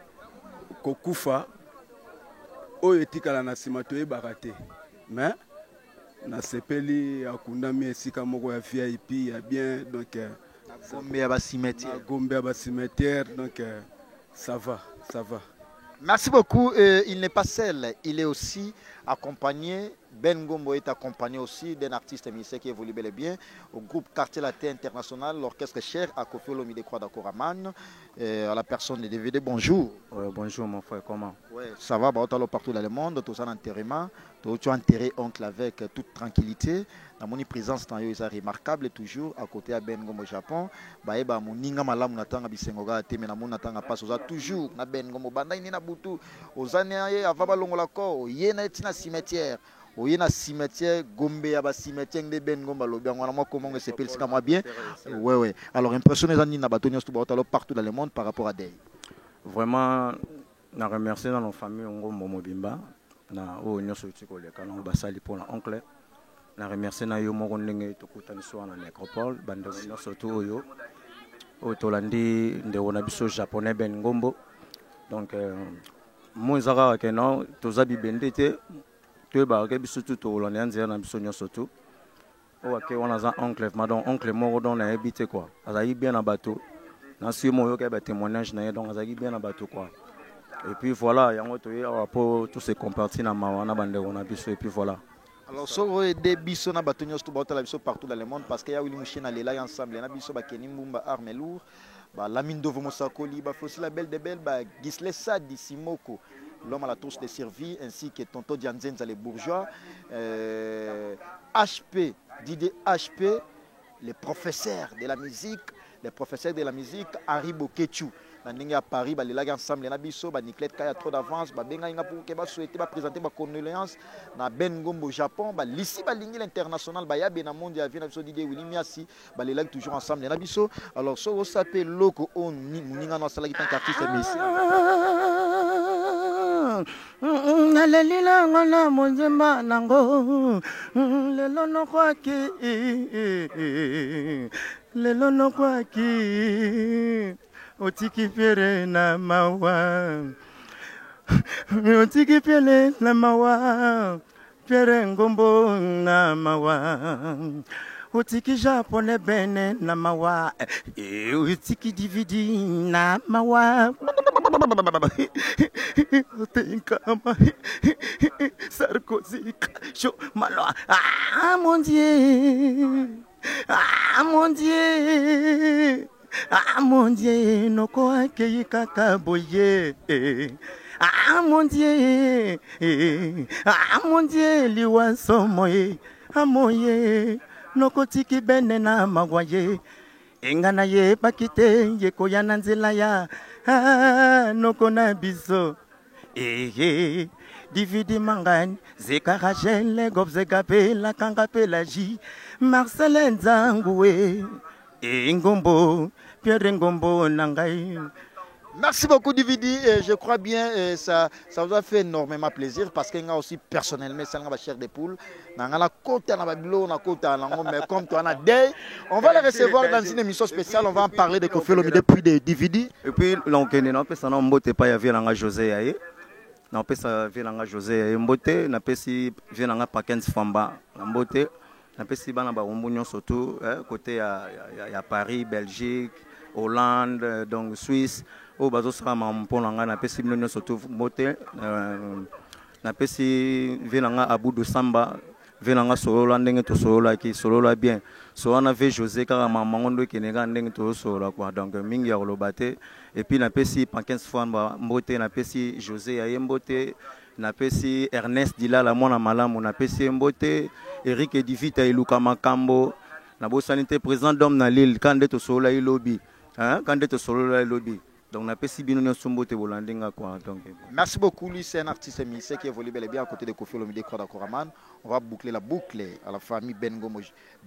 kokufa oyo etikala na nsima toyebaka te mais nasepeli akundami esika moko ya VIP ya bien donc Gombe ya cimetière donc ça va. Merci beaucoup. Il n'est pas seul, il est aussi accompagné. Ben Ngombo est accompagné aussi d'un artiste musicien qui évolue bel et bien au groupe Quartier Latin International, l'orchestre Cher à Kofi Olomide Croix d'Akoraman. À la personne de DVD, bonjour. Bonjour mon frère, comment? Ça va, partout dans le monde, tout ça en enterrement. Tu as enterré oncle avec toute tranquillité. Dans mon présence, c'est remarquable toujours à côté de Ben Ngombo au Japon. Baeba moninga malamu natanga bisengoga te mena mona tanga passe oza toujours na Ben Ngombo banda ina butu ozania ye avaba longola ko yena etina cimetière. Oye na cimetière Gombe ya ba cimetière de Ben Ngomba lobi ngwana moi comment se pèle ça moi bien. Ouais. Alors impressionné zani na bato nyonso ba partout dans le monde par rapport à Day. Vraiment na remercier dans nos familles Ngombo Mobimba na o nyonso tiko le kana basali pour na oncle. Na remercier na yo moko ndenge tokutani so na nécropole bande nyonso to oyo o tolandi ndeko na biso japonais Ben Ngombo. Donc moi zaka ke non tozabi bendete tu vas biso tout au long de na biso nyonso tout OK on a un oncle madon oncle moko don na habité quoi azali bien na bateau na si mo yo ka ba témoignage na donc azali bien na bateau quoi et puis voilà yango to ya pour tout se compartir na mawa na bande on a biso et puis voilà. Alors so des biso na bateau nyonso tout ba biso partout dans le monde parce que ya Willy Mouchina lela ensemble na biso ba Kenny Mbumba arme lourd ba Lamine Dovo Mosakoli ba Fossi la belle de belle ba Gisle Sadi Simoko l'homme à la tour de servir, ainsi que Tonto Dianzenza les bourgeois, HP, Didier HP, les professeurs de la musique, Henri Bokechu. À Paris, les lags ensemble, les Nabiso, Niclette Kaya trop d'avance, Benga pour que souhaiter présenter ma condoléance na Ben Ngombo au Japon, l'ici l'international, Yabe na monde Avina Didier Willy Miasi, les lags toujours ensemble, les Nabiso. Alors, ça s'appelle Loco On Ninga no Salagi tant qu'artiste mais nalelila ngona monzemba nango lelo nokwaki lelo nokwaki otiki pere na mawa otiki pere na mawa pere ngombo na mawa otiki japone bene na mawa otiki dividi na mawa Otenkama Sarkozy Chaud Maloa. Ah mon Dieu, ah mon Dieu, ah mon Dieu, noko akei kaka boye. Ah mon Dieu, ah mon Dieu, liwaso moye, amoye, noko tiki bene na magwaye. Engana ye bakite ye koyana nzela ya noko na biso dividi mangani zeka rachel gobze kapela kanga pela ji Marcel Nzangwe ngombo Pierre Ngombo nangai. Merci beaucoup Dividi, je crois bien ça vous a fait énormément plaisir parce qu'il y a aussi personnellement ça la chair de poule. On a la côte à la Babylone, on a côte à la mais comme toi on a day, on va les recevoir dans une émission spéciale, on va en parler de Koffi Olomide depuis de Dividi. Et puis l'oncle non peut ça non mbote pas ya vient nga José yaé. Non peut ça vient nga José yaé mbote, na peut si vient nga Pakens Famba mbote, na peut si bana ba ombunyo surtout côté ya Paris, Belgique, Hollande, donc Suisse. Au bateau sera mon pont en na pesi bino surtout moté na pesi venanga Abou de Samba venanga solo la ndenge to solo la ki solo la bien so on avait José car mamango ki nenga ndenge to solo quoi donc mingi ya lobate et puis na pesi Pankens Famba moté na pesi José ya mboté na pesi Ernest Dila la mona malamu na pesi mboté Eric Edivita iluka makambo na bo sanité président d'homme na Lille quand de to solo la lobby hein quand de to solo la lobby. Donc, on a quoi. Merci beaucoup, lui, c'est un artiste musicien qui évolue bel et bien à côté de Koffi Olomide Koraman. On va boucler la boucle à la famille Bengomo.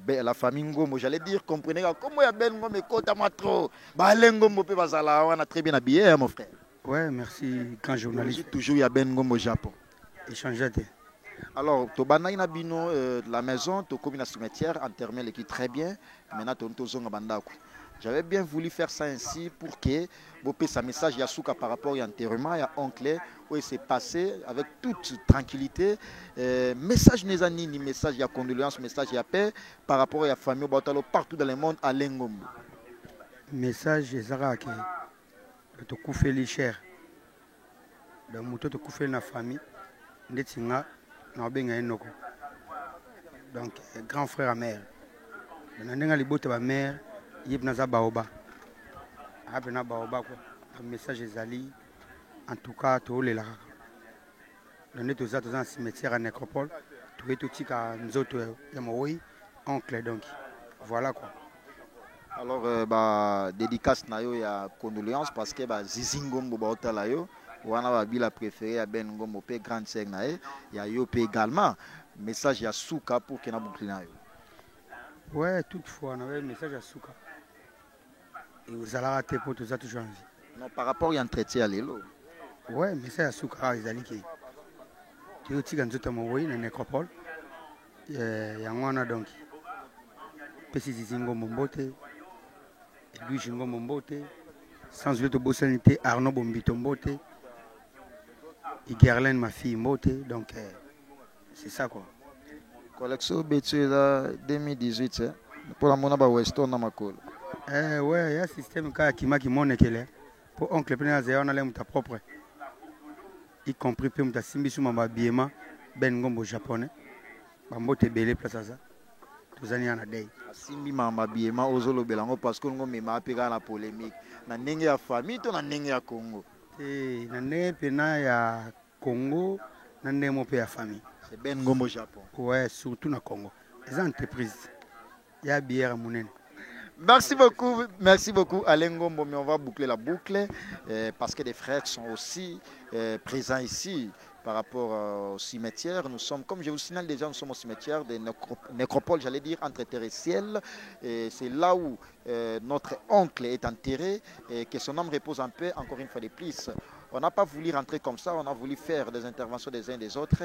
La famille Ngomo, j'allais dire, comprenez, comment il y a Bengomo et Kota Matro. Balengombo peut pas on a très bien habillé, mon frère. Ouais, merci, grand journaliste. Toujours, il y a Bengomo au Japon. Échanger. Alors, Tobana Inabino, la maison, tu as un cimetière, enterré l'équipe très bien. Maintenant, tu as un bandako. J'avais bien voulu faire ça ainsi pour que vous puissiez un message Yasuka par rapport à l'enterrement, à oncle, où il s'est passé avec toute tranquillité. Message Nezani, message de condoléances, message de paix par rapport à la famille partout dans le monde à Lengombo. Message de Zara qui te couffe les chers. Le moto te couffe la famille. Netinga, n'abenga enoko. Donc, grand frère à mère. Nandenga libote ba mère. Il y a un baoba. Il y a un message ezali. En tout cas, tout le monde. Nous sommes dans un cimetière à Nécropole. Tout est tout nous autres, oncle donc. Voilà quoi. Alors, dédicace na yo ya condoléances parce que Zizingombo baota la yo. Wana ba bila préféré à Ben Ngombo pe grande sœur na ye. Ya yo pe également message ya Souka pour que na boucle na yo. Ouais, toutefois, on avait un message à Souka. Et vous allez rater pour tout ça toujours en vie. Non, par rapport à l'entretien à l'élo. Ouais, message à Souka, ils allaient qui. Tu es aussi dans la nécropole. Il y a un donc. Pessi Zingo Mombote. Louis Jingo Mombote. Sans oublier de Bossanité, Arnaud Bombito Mbote. Et Gerlaine, ma fille Mbote. Donc, c'est ça quoi. Collection Betula 2018 pour la monnaie Weston na makolo. Ouais, il y a un système qui m'a monnaie pour oncle Pena on a l'air ta propre. Y compris pour ta simbi sur ma habillement Ben Ngombo japonais. Bambote belé place ça. Tous années en a day. Simbi ma habillement ozolo belango parce que ngombe ma pega la polémique. Na ndenge ya famille to na ndenge ya Congo. Na ndenge pena ya Congo na ndenge mo pe ya famille. C'est Ben Ngombo Japon. Ouais, surtout dans le Congo. Les entreprises. Il y a bière à Mounen. Merci beaucoup Alain Ngombo. Mais on va boucler la boucle parce que des frères sont aussi présents ici par rapport au cimetière. Nous sommes, comme je vous signale déjà, nous sommes au cimetière de Nécropole, j'allais dire, entre terre et ciel. C'est là où notre oncle est enterré et que son âme repose en paix, encore une fois de plus. On n'a pas voulu rentrer comme ça, on a voulu faire des interventions des uns et des autres.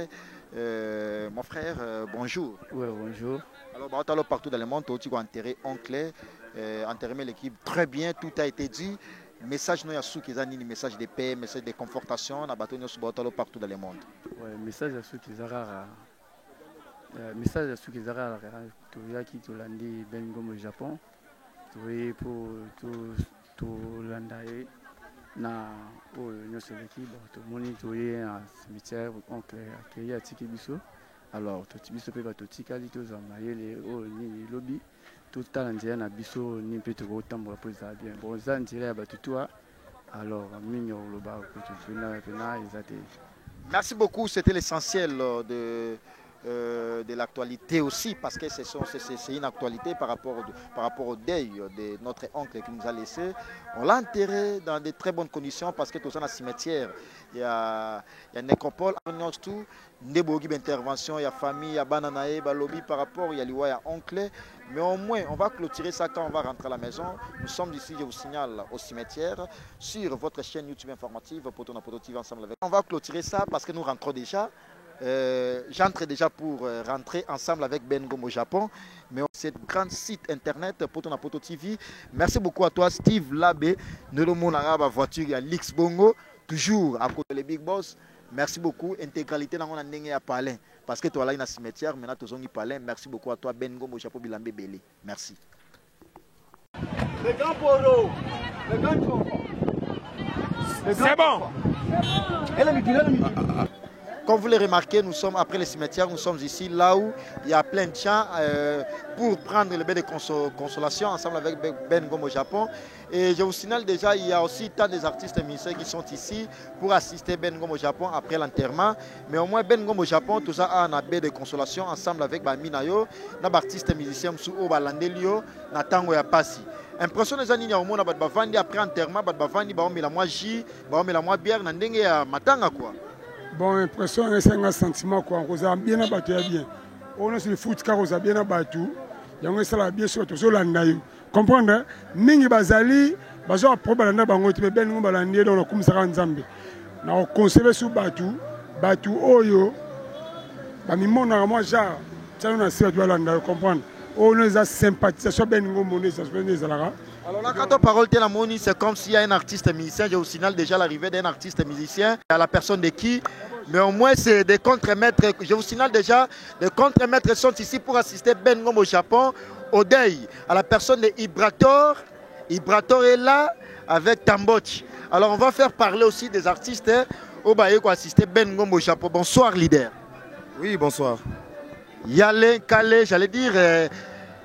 Mon frère, bonjour. Oui, bonjour. Alors, partout dans le monde, tu as enterré oncle, enterré l'équipe très bien, tout a été dit. Message non yasu qui zani message de paix, message de confortation na bato nyoso botalo partout dans le monde. Ouais, message yasu qui zara message yasu qui zara to yaki to landi bengo au Japon. To pour to landae na o nyoso l'équipe to moni to un cimetière oncle accueilli à Tiki Biso. Alors to Biso pe bato tika li to zamaye les o ni lobby. Tout le temps, on a biso ni peut autant pour ça bien. Bon, ça on dirait toi. Alors, merci beaucoup, c'était l'essentiel de l'actualité aussi, parce que c'est une actualité par rapport au deuil de notre oncle qui nous a laissé. On l'a enterré dans de très bonnes conditions parce que tout ça dans le cimetière, il y a une nécropole, tout, une intervention, il y a famille, il y a bananae, il y a lobby par rapport, il y a l'Iwa, il y a oncle. Mais au moins, on va clôturer ça quand on va rentrer à la maison. Nous sommes ici, je vous signale, au cimetière, sur votre chaîne YouTube informative, Poto na Poto TV ensemble avec. On va clôturer ça parce que nous rentrons déjà. J'entre déjà pour rentrer ensemble avec Ben Ngom au Japon. Mais c'est grand site internet Poto na Poto TV. Merci beaucoup à toi, Steve Labé. Nous le monde arabe à voiture, il y a Lix Bongo, toujours à côté des Big Boss. Merci beaucoup. Intégralité dans mon année à Palais. Parce que toi là, il y a un cimetière, maintenant tu es Palais. Merci beaucoup à toi, Ben Ngom au Japon, Bilambe Belé. Merci. Le grand poro, le grand poro. C'est bon. Comme vous l'avez remarqué, nous sommes après le cimetière, nous sommes ici là où il y a plein de gens pour prendre le bain de consolation ensemble avec Ben Ngom au Japon. Et je vous signale déjà, il y a aussi tant des artistes musiciens qui sont ici pour assister Ben Ngom au Japon après l'enterrement. Mais au moins Ben Ngom au Japon, tout ça a un bain de consolation ensemble avec Minayo, des artistes musiciens sous Obalandelio, Natango ya Pasi. Impression des années au monde bavandi après enterrement, bavandi baomela moi jus, baomela moi bière na ndenge ya matanga quoi. Bon, impression c'est un sentiment quoi, on a bien abattu bien. On a sur le foot car on a bien abattu. Yango sala bien sur to landa yo. Comprendre? Mingi bazali, bazo problème na bango te ben ngo balandi dans le kumsaka nzambe. Na conserver sous batu oyo ba mi mona moi ja, tano na sira to landa comprendre? On nous a sympathisé sur ben ngo moné ça se fait des alara. Alors là, quand on parle de la Moni, c'est comme s'il y a un artiste musicien. Je vous signale déjà l'arrivée d'un artiste musicien à la personne de qui. Mais au moins, c'est des contre-maîtres. Je vous signale déjà, les contre-maîtres sont ici pour assister Ben Ngom au Japon, au deuil, à la personne de Ibrator. Ibrator est là avec Tamboch. Alors, on va faire parler aussi des artistes au Baye qui assister Ben Ngom au Japon. Bonsoir, leader. Oui, bonsoir. Yale, Kale, j'allais dire...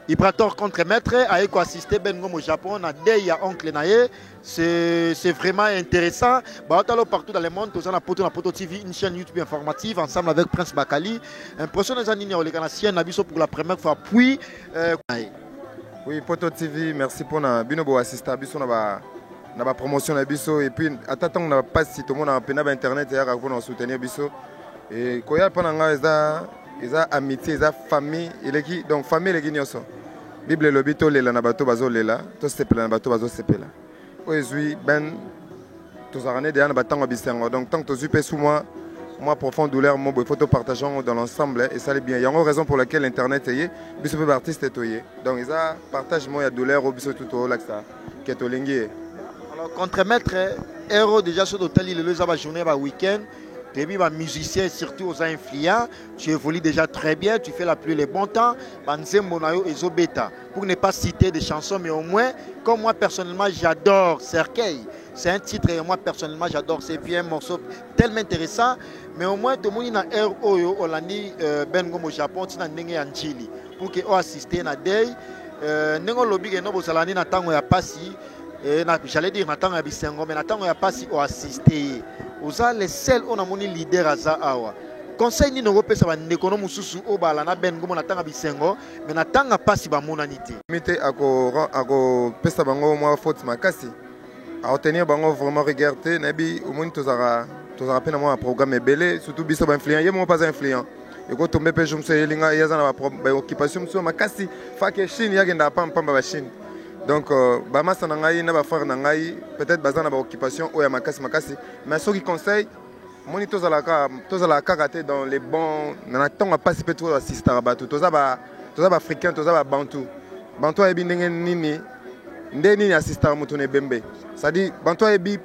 Ibrator contre-maître a assisté Ben Ngom au Japon, on a des oncle naye, c'est vraiment intéressant. Partout dans le monde, nous avons Poto TV, une chaîne YouTube informative ensemble avec Prince Bakali. Impression des années pour la première fois. Puis, oui, Poto TV, merci pour nous assister à la promotion de Bisso. Et puis, attends, on n'a pas si tout le monde a un internet et on a soutenir Bisso. Et quand il y a ils ont amitié, ils ont famille, donc famille les guignols. Bible le bito le na bato bazo lela, to sepela na bato bazo sepela. Oezui ben tous arane de na batango bisengo. Donc tant que tu es sous moi profond douleur, moi photo partageons dans l'ensemble et ça allait bien. Il y a une raison pour laquelle l'internet est biso peu artiste est toyé. Donc ils a partage moi il y a douleur au biso tout au lac ça qui est au lingué. Alors contre-maître héros déjà sur l'hôtel il le a journée ba week-end. Tu es musicien, surtout aux influents, tu évolues déjà très bien, tu fais la pluie les bons temps. Pour ne pas citer des chansons, mais au moins, comme moi personnellement j'adore Cercueil, c'est un titre et moi personnellement j'adore, c'est bien un morceau tellement intéressant. Mais au moins, tout le monde a un Oyo, Olani, Ben Ngom au Japon, tu as un Chili. Pour que tu assistes à Day, Nengo Lobby et Nobo Salani n'attend pas si, j'allais dire n'attend pas si, mais n'attend pas si on assiste. Vous êtes les seuls on a mon leader à Zahawa. Conseil ni n'européen ça va n'économiser sous au bas la Ben Ngom n'attend pas bisengo, mais n'attend pas si ba monanité. Mité ako pesta bango moi faute makasi. À obtenir bango vraiment regarder nabi au moins tous aura peine moi un programme belé surtout biso ba influent y moi pas influent. Et quand tomber pe je me suis linga y a za na occupation so makasi fa que Chine y a genda pam ba Chine. Donc bamasa na ngai na ba frère na ngai peut-être bazana ba occupation oya makasi mais ceux qui conseillent moni tozala kaka te dans les bons na ntonga pasi pe to assister bato toza ba africain toza ba bantu ayebi ndenge nini ndeni assister mutu ne bembe c'est-à-dire bantu ayebi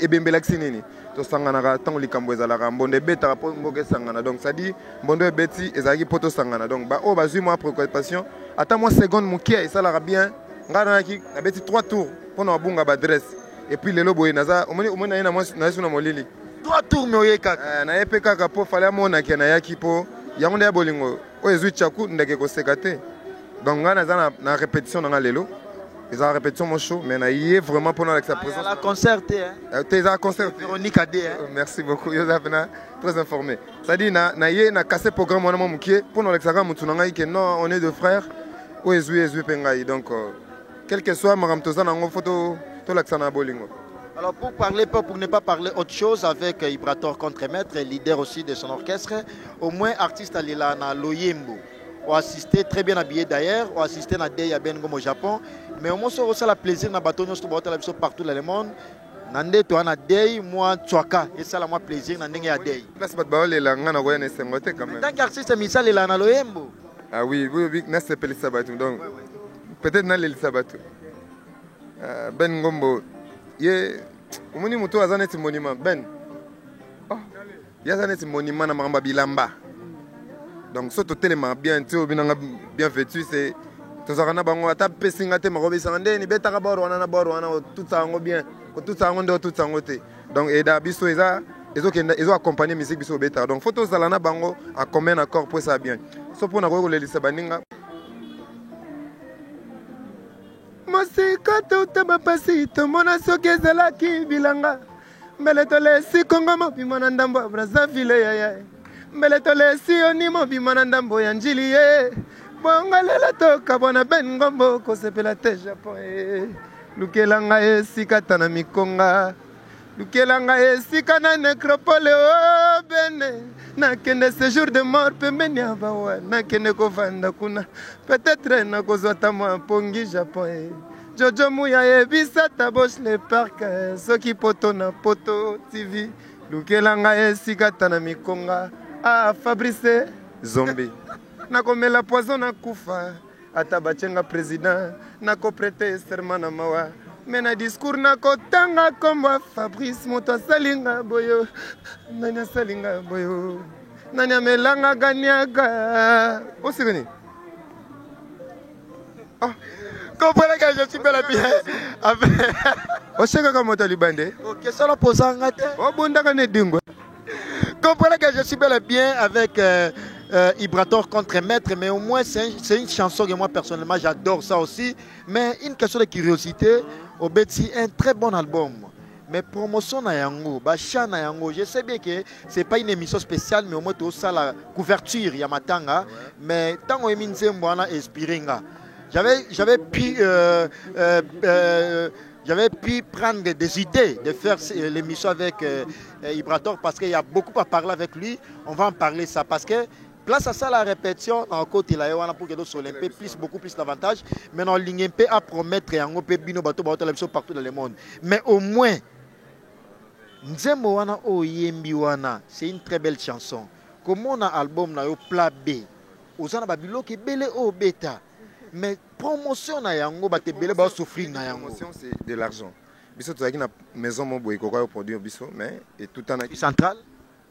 ebembe laksi nini to sangana tango likambo ezalaka mbonde beta po mboke sangana donc c'est-à-dire mbondo ebeti ezalaki poto sangana donc ba o bazui moi préoccupation ata moi seconde mukie esalaka bien ngana ki abeti 3 tours pona bunga ba adresse et puis lelo boye naza omoni na moi na suna molili 3 tours me oye kaka na yepe kaka po fala mona ke na yaki po yango nde ya bolingo o ezui chaku ndeke ko sekate donc ngana za na répétition na lelo ils ont répétition mon show mais na yé vraiment pendant avec sa présence la concert t'es à concert Véronique Adé merci beaucoup yo zapena très informé ça dit na yé na cassé programme wana mukie pendant avec sa mutu na ngai ke non on est deux frères o ezui pengai donc quel que soit maram toza na ngo photo to laksana bolingo. Alors pour ne pas parler autre chose avec Ibrator Contre-Maître, leader aussi de son orchestre, au moins artiste à l'Ilana Loyembo. On a assisté très bien habillé d'ailleurs, on a assisté à Dei à Bengom au Japon, mais au moins ça aussi la plaisir na bateau nous partout dans le monde. Nande to ana Dei moi Tswaka et ça la moi plaisir na ndenge ya Dei. Place bat baole la ngana ko ene sengote quand même. Tant qu'artiste misal l'Ilana Loyembo. Ah oui, na se peli sabatu donc peut-être na le sabatu. Ben Ngombo ye umuni mutu azaneti monument ben oh yazaneti monument na mamba bilamba donc soto tellement bien tu binanga bien vêtu c'est tozakana bango ata pesinga te marobe sande ni betaka boro wana na boro wana tout ça ngo bien ko tout ça ngo ndo tout ça ngo te donc et da biso ezo accompagner musique biso beta donc photo zalana bango à commun accord pour ça bien so pona ko lelisa baninga Mosika tutaba pasito mona soki ezalaki bilanga mbele tolesi kongo mobima na ndambo ya Brazzaville yaya mbele tolesi oni mobima na ndambo ya njili ye bongo lelo tokabwana Ben Ngombo kosepela te Japon lukelanga esika ta na mikonga lukelanga esika na necropole o bene nakende séjour de mort pembeni ya bawa nakende kovanda kuna peut-être nakozwa ta mwa pongi Japon Jojo Muya ebisa tabosh le parc soki poto na poto TV lukelanga esika ta na mikonga Fabrice Zombie nakomela poison na kufa ata bachenga président nakoprete serment na mawa mena discours nakotanga kombo Fabrice moto asalinga boyo nani asalinga boyo nani amelanga ganiaga osireni comprenez que je suis bel bien oseka kama motalibande ok solo posanga te obundaka ne dingo comprenez que je suis bel bien avec Ibrator Contre-Maître, mais au moins c'est une chanson que moi personnellement j'adore ça aussi. Mais une question de curiosité, Obeti, un très bon album. Mais promotion na yango, bacha na yango, je sais bien que c'est pas une émission spéciale, mais au moins tout ça la couverture yamatanga. Mais tant qu'on éminze moi inspiringa, j'avais pu prendre des idées de faire l'émission avec Ibrator parce qu'il y a beaucoup à parler avec lui. On va en parler ça parce que place à ça la répétition en côté là pour que d'autres olympiques plus beaucoup plus d'avantages. Maintenant l'INP à promettre et en gros bino bateau partout dans le monde. Mais au moins Nzembo wana o yembi wana c'est une très belle chanson. Comment on a album na yo plat B. Ozana babilo ke bele o beta. Mais promotion na yango bate bele ba souffrir na yango. Promotion c'est de l'argent. Biso tozaki na maison mo boy ko produire biso mais et tout en central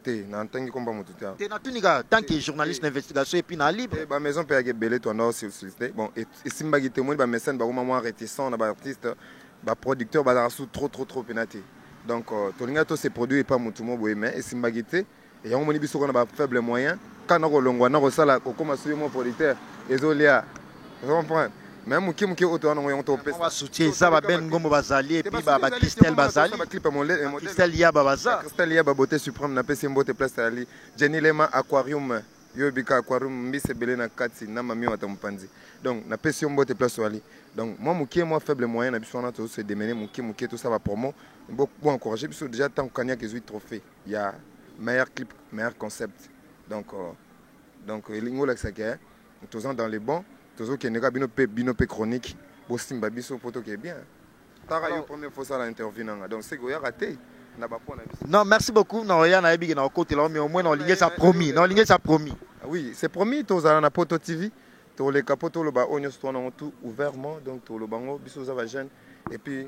te na ntangi komba motu te. Te na tunika tant que journaliste d'investigation et puis na libre. Ba maison pe ya bele to na sollicité. Bon et simbagi témoin ba mécène ba moi réticent na ba artiste ba producteur ba sous trop pénaté. Donc tolinga to se produit pas motu mo boy mais simbagi te et yango moni biso ko na ba faible moyen kana ko longwa na ko sala ko koma suyo mo producteur ezolia. Vous comprenez? Même muki auto on to pesa. On va soutenir ça ba Ben Ngombo bazali et puis ba Christelle bazali. Christelle Yaba baza. Christelle Yaba beauté suprême na pesi mbote place ali. Jenny Lema aquarium yo bika aquarium mbise belé na kati na mami wata mpanzi. Donc na pesi mbote place ali. Donc moi faible moyen na biso na to se démener muki tout ça va promo. Bon encourager biso déjà tant kanya que 8 trophées. Il y a meilleur clip, meilleur concept. Donc lingo la ça que tous dans les bons toujours qui n'est pas binope chronique bosimba biso poto qui est bien. Tara yo première fois ça l'interview nanga. Donc c'est goya raté. Non, merci beaucoup. Non, il y a un côté là, mais au moins on ligne ça promis. Non, ligne ça promis. Oui, c'est promis. Tous à la Poto TV, tous les capotos le bas on est tout ouvertement, donc tout le bango biso ça va jeune et puis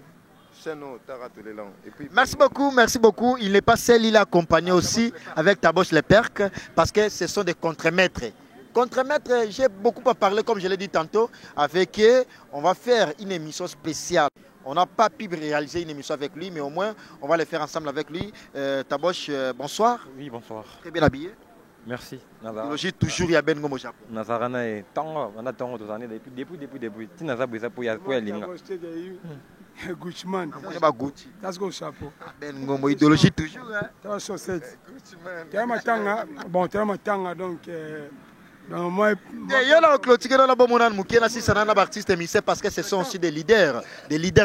merci beaucoup, merci beaucoup. Il n'est pas seul, il est accompagné aussi avec Taboche Les Percs parce que ce sont des contremaîtres. Contremaîtres, j'ai beaucoup à parler, comme je l'ai dit tantôt, avec eux. On va faire une émission spéciale. On n'a pas pu réaliser une émission avec lui, mais au moins, on va le faire ensemble avec lui. Taboche, bonsoir. Oui, bonsoir. Très bien habillé. Merci. Logique, toujours, il y a Ben Gomo Japon. Nazarana est tango, on a tango tous années depuis. Tu n'as pas pour y linga. Gucci-man. On pas Gucci. That's go chapeau. Ben Gomo idéologie toujours. Tu as chaussette. Tu as ma tanga. Bon, tu as ma tanga donc. Moi, il y a là clôture dans la bonne monnaie moukiena si ça n'a pas artiste émissaire parce que ce sont aussi des leaders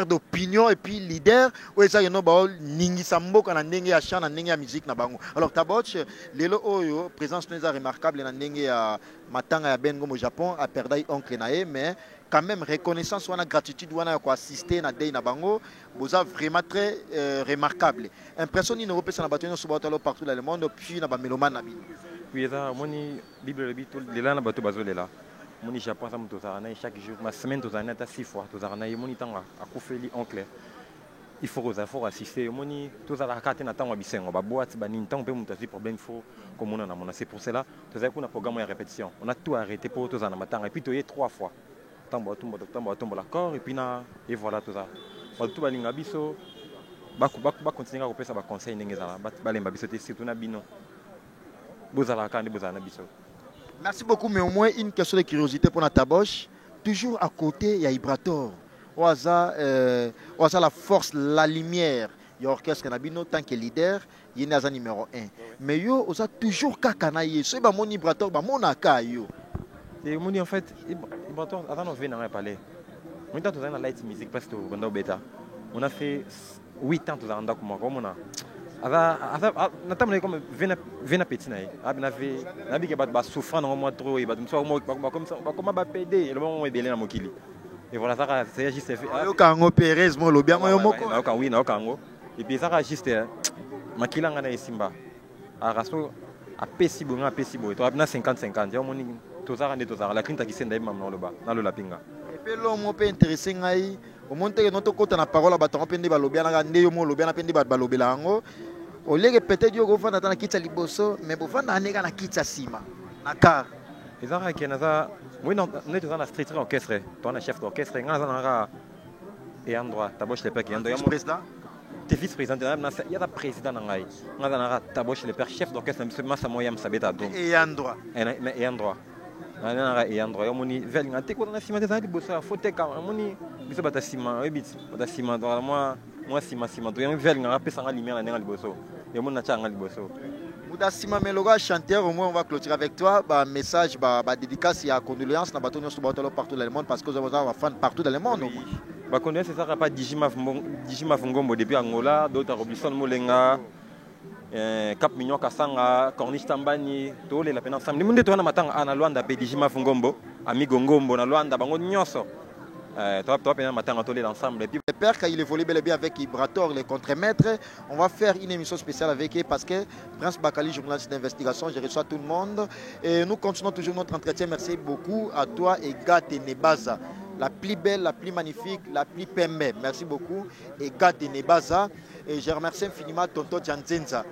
d'opinion et puis leaders où ils ont ba ningi sambo kana ndenge ya chant na ndenge ya musique na bango. Alors Taboche lelo oyo présence nous remarquable na ndenge ya matanga ya Ben Gomo Japon a perdai oncle nae mais quand même reconnaissance ou la gratitude ou na ko assister na day na bango boza vraiment très remarquable. Impression ni européen na batono subotalo partout dans le monde puis na ba mélomane na bino. Oui, ça, moni Bible le bitul, les là na bateau bazole là. Moni Japon ça muto ça na chaque jour, ma semaine to ça na 6 fois, to ça na moni tanga akufeli oncle. Il faut assister, moni to ça la carte na tanga bisengo, ba boîte ba ni tanga pe muto si problème faut comme on a mona c'est pour cela, to ça kuna programme de répétition. On a tout arrêté pour to ça na matanga et puis to y 3 fois. Tambo l'accord et puis na et voilà tout ça. Ba tout ba linga biso ba continuer à repasser ba conseil ndenge za ba lemba biso te surtout na bino. Merci beaucoup, mais au moins une question de curiosité pour Taboche. Toujours à côté, il y a Ibrator. Au hasard, la force, la lumière. Il y a l'orchestre Kanabino, tant que leader, il y a un numéro 1. Mais yo, on a toujours Kakanaye. C'est mon Ibrator, mon Akayo. Et mon en fait, Ibrator, avant on vient dans le palais. On a toujours la light music parce que on a fait 8 ans tout ça comme on a. Natamle comme vena petit naï abinavé nabi ke bat souffrant dans moi trop et bat comme ça comment ba pédé le moment est belé na mokili et voilà ça c'est juste fait yo kango Perez mo lo bien yo moko na kan oui na kango et puis ça juste makila ngana esimba a raso a pesibo to abina 50-50 yo moni to ça rende to ça la clinta qui senda mam na lo ba na lo la pinga et puis lo mo pe intéressé ngai au monte que notre côté na parole ba ton pende ba lo bien na nde yo mo lo bien na pende ba lo belango. Au lieu que peut-être yo go fanda na kitsa liboso mais bo fanda aneka na kitsa sima na car ezara ke naza oui non net dans la street orchestre toi na chef d'orchestre ngaza na et endroit Taboche Les Percs endo président te vice président na ya da président na ngai ngaza na Taboche Les Percs chef d'orchestre mais ça moyam sabeta donc et endroit et endroit na et endroit yo moni vel ngate ko na sima des liboso faute ka moni biso bata sima ebit bata sima dans moi sima to yo vel ngara pesa nga lumière na liboso. Moudasima Meloga, chanteur, au moins on va clôturer avec toi. Bah, message, bah, dédicace et condoléances partout dans le monde parce que nous avons des fans partout dans le monde. Bah, condoléances, c'est ça, pas Dijima Fungombo depuis Angola, d'autres Robinson Molenga, Cap Mignon Kassanga, Corniche Tambani, tous les lapins ensemble. Les monde est matanga à Luanda, Dijima Fungombo, Amigo Ngombo, na Luanda, Bango Nyoso. Ensemble. Et puis, le père, quand il évolue bel et bien avec Ibrator, les contremaîtres, on va faire une émission spéciale avec eux parce que Prince Bakali, journaliste d'investigation, je reçois tout le monde. Et nous continuons toujours notre entretien. Merci beaucoup à toi et Gate Nebaza. La plus belle, la plus magnifique, la plus pembe. Merci beaucoup. Et Gate Nebaza. Et je remercie infiniment Tonto Djanzenza.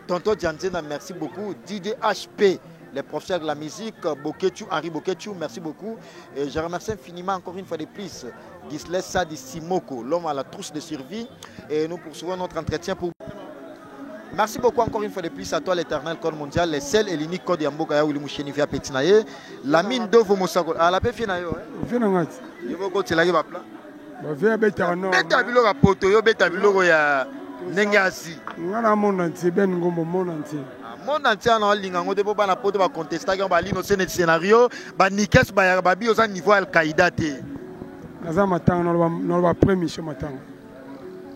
Tonto Djanzenza, merci beaucoup. DJ HP. Les professeurs de la musique, Bokechu, Henri Bokechu, merci beaucoup. Et je remercie infiniment encore une fois de plus Gisles Sadi Simoko, l'homme à la trousse de survie. Et nous poursuivons notre entretien pour... Merci beaucoup encore une fois de plus à toi, l'éternel code mondial, les seuls et l'unique code Yamboka Yaouli Moucheni via Petinaye. La mine d'Ovo Mosako. Ah, la paix finayo. Venangati. Je veux que tu l'aies à plat. Viens bêta non. Bêta bilo à poto, yo bêta bilo ya Nengasi. Ngana mon entier, Ben Ngombo mon entier. Monde entier en ligne, on peut pas n'importe quoi contester, on va lire nos scénarios, bah Nikes Bayababi au niveau Al-Qaïda. Naza matang non va premier mission matang.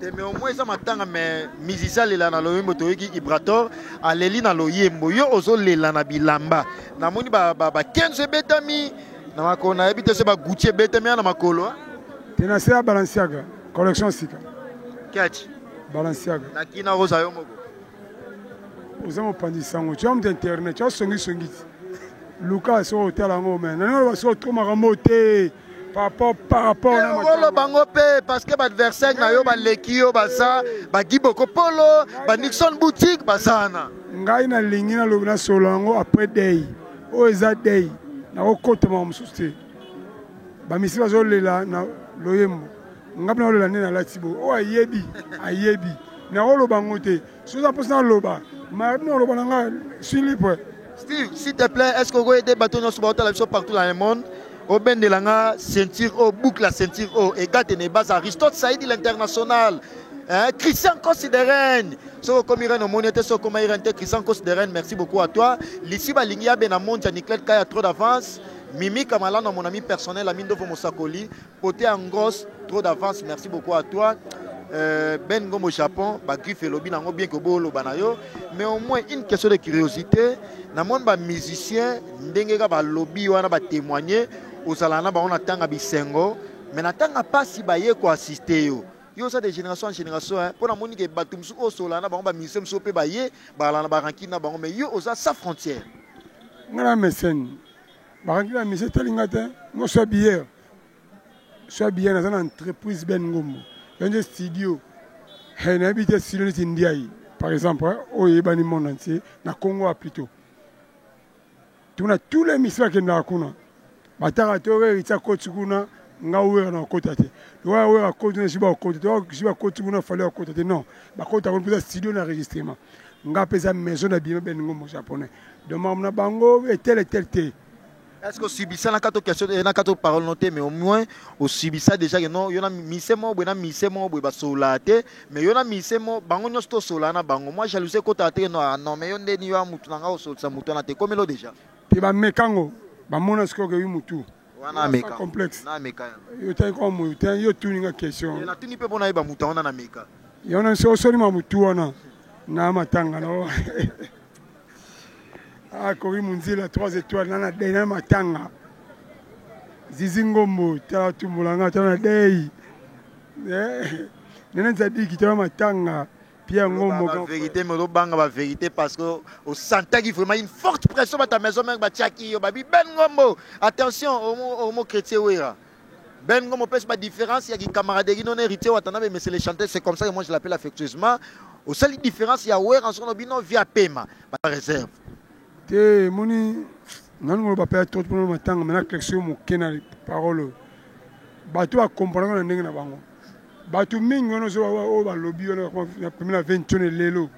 Mais au moins ça matang mais Mizisa lela na loyembo toyeki Ibrator aleli na loyembo yo ozo lela na bilamba. Na moni ba 15 betami Na makolo na ebite se ba Gucci bete me na makolo. Tena se Balenciaga, collection sika. Catch. Balenciaga. Na kina rosa yo moko. Oza pandi sango, tu as internet, tu as songi. Lucas so hotel ngo men. Na va so trop maramote. Par rapport na makolo bango pe parce que ba adversaire na yo ba lekio ba sa ba Giboko Polo, ba Nixon boutique ba sana. Ngai na lingi na lobina solango après day. O eza day. Na okota ma mususte. Ba misi ba zo lela na loyembo. Ngapna lela nena latibo. O ayebi. Na oloba ngote. Souza posa loba. Ma no loba nga Philippe. Steve, s'il te plaît, est-ce que vous avez des bâtons sur la partout dans le monde? Au ben de la ceinture au boucle la ceinture au et gâte ne base Aristote Saïdi l'international. Christian Considérène. So comme il est monété so comme il est Christian Considérène, merci beaucoup à toi. L'ici Balingia Benamonte Niclet Kaya trop d'avance. Mimi Kamala mon ami personnel Amindo Mosakoli, poté en grosse trop d'avance, merci beaucoup à toi. Ben Gomo Japon, ba griffe lobby nango bien que bolo banayo, mais au moins une question de curiosité, na monde ba musicien ndenge ka ba lobby wana ba témoigner au salana ba on atanga bisengo, mais natanga pas si ba ye ko assister yo. Yo ça de génération en génération hein, pour na moni ke batumsu au solana ba on ba musicien so pe ba ye, ba la ba rankina ba mais yo oza sa frontière. Ngala mesen. Ba rankina musicien telingate, mo so bière. So bière na entreprise Ben Ngombo. Dans un studio, il y a un studio d'India, par exemple, au monde entier, na Congo plutôt. Tu as tous les missions qui sont là. Batara tore ita kotukuna ngawe na kotate. Wa wa kotu shiba kotate. Wa shiba kotukuna fallait kotate non. Ba kota ko pesa studio na enregistrement. Nga pesa maison na bien ben ngombo japonais. De mamna bango et tel. Est-ce que subissez la question et na kato parole notée mais au moins au subissez déjà que non yona misemo bena misemo ba solate mais yona misemo bango nyosto solana bango moi jalousie kotate non mais yonde ni wa mutu nanga o solsa mutu na te komelo déjà ti ba mekango ba mona sko ke mutu wana meka complexe na meka yo tay ko mu tay yo tuninga question na tuni pe bona ba mutu wana na meka yona so so ni ma mutu wana na matanga no Ah, Kori Munzila, 3 étoiles, dans la dernière matanga. Zizingombo, tala tumulanga, tala dei. Nena Zadi qui tala matanga. Pierre Ngombo. La vérité, mais la vérité, parce que au Santa qui vraiment une forte pression dans ta maison, même Tchaki, Babi Ben Ngombo. Attention, au mot chrétien, Ben Ngombo, peut pas différence, il y a des camaraderie non hérité, mais c'est les chanteurs, c'est comme ça que moi je l'appelle affectueusement. Au seul différence, il y a Ouer en son obino via Pema, par réserve. Te moni nanu ba pa trop pour matanga mena question mo kena parole batu a comprendre na ndenge na bango batu mingi ono so o ba lobby ono na première 20 tonnes lelo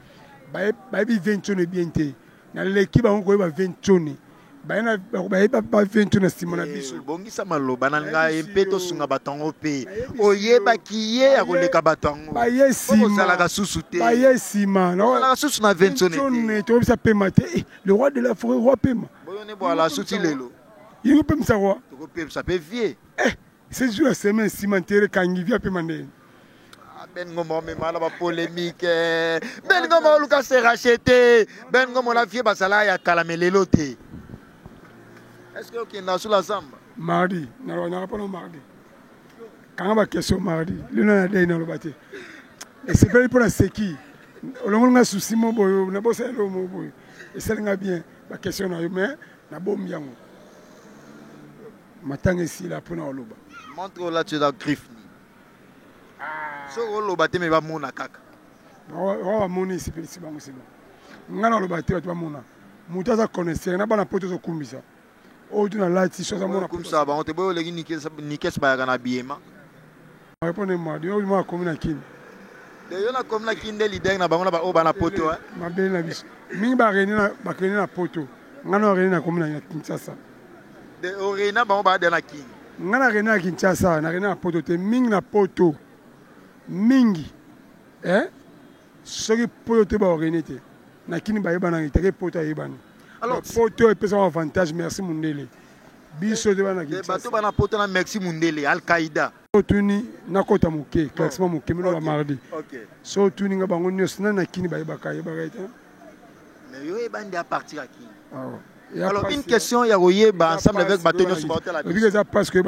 ba bi 20 tonnes bien te na l'équipe bango ko ba 20 tonnes ba na ba 20 tonnes simona biso bongisa maloba na nga empeto sunga batango pe oyeba kiye akoleka batango ba yesima osala ka susu te ba yesima no la susu na 20 tonnes to bisa pema te le roi de la forêt roi pema boyone bo la suti lelo il peut me savoir to pe ça peut vier c'est juste la semaine cimentere kangi via pema ndeni Ben Ngombo me mala ba polémique Ben Ngombo Lucas s'est racheté Ben Ngombo la vie basala ya kalamelelo te. Est-ce que tu es sur la samba? Mardi, n'a pas mardi. Quand on a question mardi, l'une a dit dans le bâti. Et c'est pas pour la séquille. On a souci mon boy, on a bossé le mot boy. Et ça n'a bien, la question n'a eu, mais n'a pas bien. Matin ici, là, pour nous, loba. Montre là, tu es dans le griffe. So, on loba, tu me vas mon kaka. On va mon ici, c'est bon, c'est bon. On a le bâti, tu vas mon. Moutaza connaissait, on a pas la pote de Kumbisa. Oh, tu n'as là, tu sais, comme ça, on te voit les niquer ce bagage à biema. Répondez-moi, Dieu m'a commis la kin. D'ailleurs, on a comme la kin de l'idée, na bango na ba na poto. Ma belle la bis. Mingi ba reni na poto. Ngana reni na commis na Kinshasa. De orena bango ba de na kin. Ngana reni na Kinshasa, na reni na poto te mingi na poto. Mingi. Soki poto te ba reni te. Na kin ba yeba na iteke poto yebani. Alors, photo et un avantage, merci Mundele. Biso de bana ki. Bato bana poto na merci Mundele, Al-Qaïda. Tuni na kota muke, classement muke mino la mardi. OK. So tuni nga bango nyos na kini ba yebaka yebaka ita. Mais yo e bande à partir à qui? Ah. Alors, une question, il y a ensemble avec Bateau supporter la vie. Déjà passe que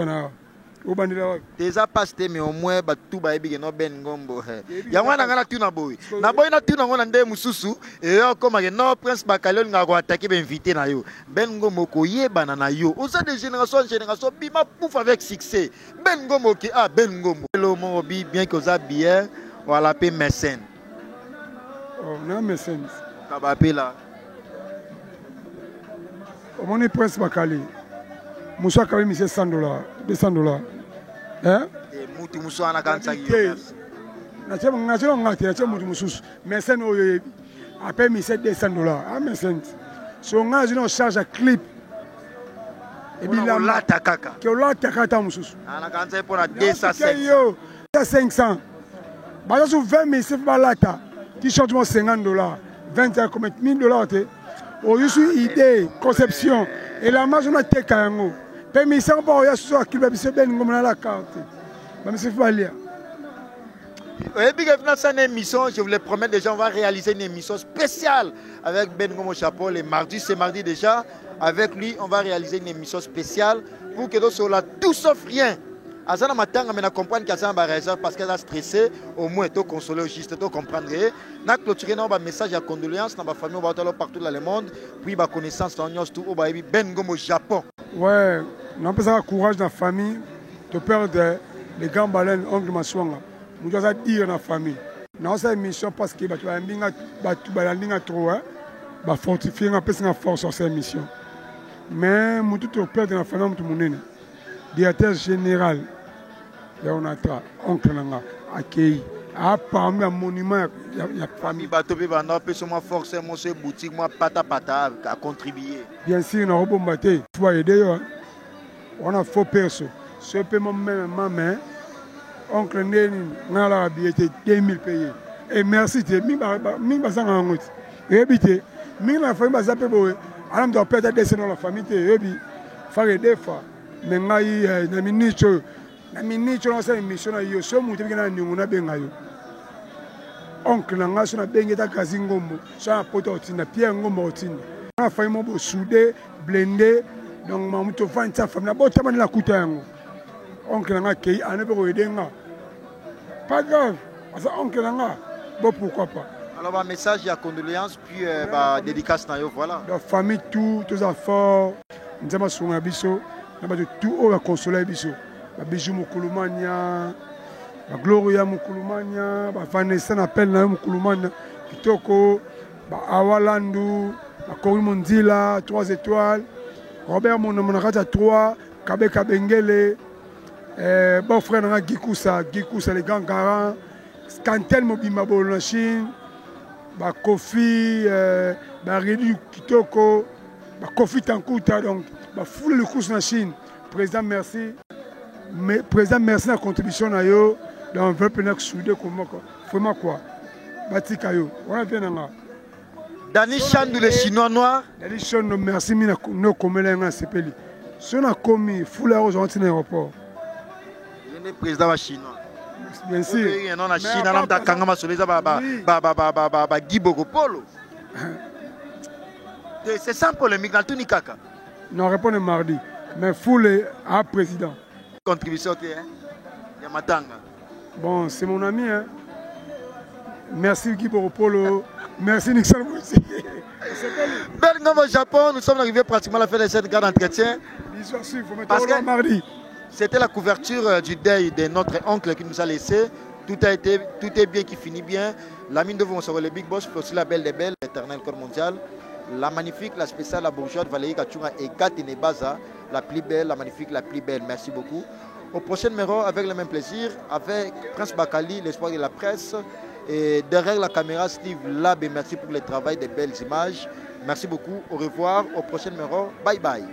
déjà passe mais au moins tout ba ebi no Ben Ngombo. Ya wana ngana tuna boy. Na boy na tuna ngona nde mususu et comme no Prince Bakalion ngako attaquer ben invité na yo. Ben Ngombo ko yebana na yo. Au sein de génération bima pouf avec succès. Ben Ngombo qui Ben Ngombo. Le mot bi bien que ça bien voilà pe mécène. Oh, non mécène. Kaba pe là. Mon Prince Bakali. Moussa quand même $100, $200. Hein? Et Mouti Moussa na kansa yo. Mécène après $200. Ah mécène. Son âge on charge à clip. Et bien là ta kaka. Que là ta kaka mususu. Ana kansa pour na 250. 500. Bah sur 20 000 c'est pas là ta. Qui change $50. 20 comme $1000 au yusu idée conception et la marge on a té kango. Permission pour ya sur qui va se ben ngom na la carte. Même c'est pas lire. Et puis une émission, je vous le promets déjà, on va réaliser une émission spéciale avec Ben Ngomo Chapeau les mardis, c'est mardi déjà. Avec lui, on va réaliser une émission spéciale pour que nous soyons là tout sauf rien. Azana matanga mais na comprendre qu'Azana ba réserve parce qu'elle a stressé, au moins to consoler juste to comprendre. Na clôturer na ba message à condoléances na ba famille ba partout dans le monde, puis ba connaissance dans nous tout au ba Ben Ngomo Japon. Ouais, on peut avoir courage dans la famille de perdre les grands baleines oncle Maswanga. Nous devons dire dans la famille. Dans cette émission parce que tu vas trop bah fortifier un peu sa force sur cette émission. Mais nous tout perdre dans la famille tout monde. Directeur général et on a oncle Nanga accueilli à parmi un monument il y a famille bateau ba na peut seulement forcer mon boutique moi pata à contribuer. Bien sûr on a rebombaté, faut aider on a faux perso. Ce paiement même maman oncle Neni ngala billet 2000 payés. Et merci te mi basanga ngoti. Et bité mi la famille bazape boé. Alam doit peut-être descendre dans la famille te ebi faire des fois. Mais ngai na minicho na sa émission na yo so mutu bikana ningu na benga yo. Oncle nanga so na bengeta kazi ngombo so na poto otina pierre ngombo otina. Na famille mo bo soudé blendé donc ma mutu fa nta famille na bota bana la kuta yango. Oncle nanga kei anabe ko edenga. Pas grave, parce que oncle nanga bon pourquoi pas. Alors un message à condoléances puis dédicace na yo voilà. La famille tous affaires nzama sunga biso na ba tout o la consoler biso. Ba bijou mukulumanya, ba gloria mukulumanya, ba Vanessa na appel na mukulumanya kitoko, ba awalandu, ba Kori Mondila 3 étoiles, Robert Monomonakata 3, Kabeka Bengele, bon frère na Gikusa les grands garants, Scantel Mobimba en Chine, ba Kofi, ba Rédu Kitoko, ba Kofi Tankuta donc ba foule le cours na Chine. Président merci. Mais président merci la contribution na yo dans un peu soudé comme quoi. Vraiment quoi. Batika yo. On vient nga. Dani Chandou le chinois noir. Dani Chandou merci mina no komela nga sepeli. So na komi foule à aujourd'hui aéroport. Il est président chinois. Bien sûr. Il non na Chine na mta kangama soleza ba Giboko Polo. C'est sans polémique dans tout ni kaka. Non répondez mardi. Mais foule à président. Contribution Yamatanga. Bon, c'est mon ami. Hein. Merci Guy Boropolo. Merci Nixon aussi. Ben au Japon, nous sommes arrivés pratiquement à la fin de cette grande entretien. Parce que mardi. C'était la couverture du deuil de notre oncle qui nous a laissé. Tout est bien qui finit bien. La mine de vous, on se le Big Boss, aussi la belle des belles, l'éternel corps mondial. La magnifique, la spéciale, la bourgeoise, Valérie Kachunga et Katine Baza, la plus belle, la magnifique, la plus belle. Merci beaucoup. Au prochain numéro, avec le même plaisir, avec Prince Bakali, l'espoir de la presse. Et derrière la caméra, Steve Lab, et merci pour le travail des belles images. Merci beaucoup. Au revoir. Au prochain numéro. Bye bye.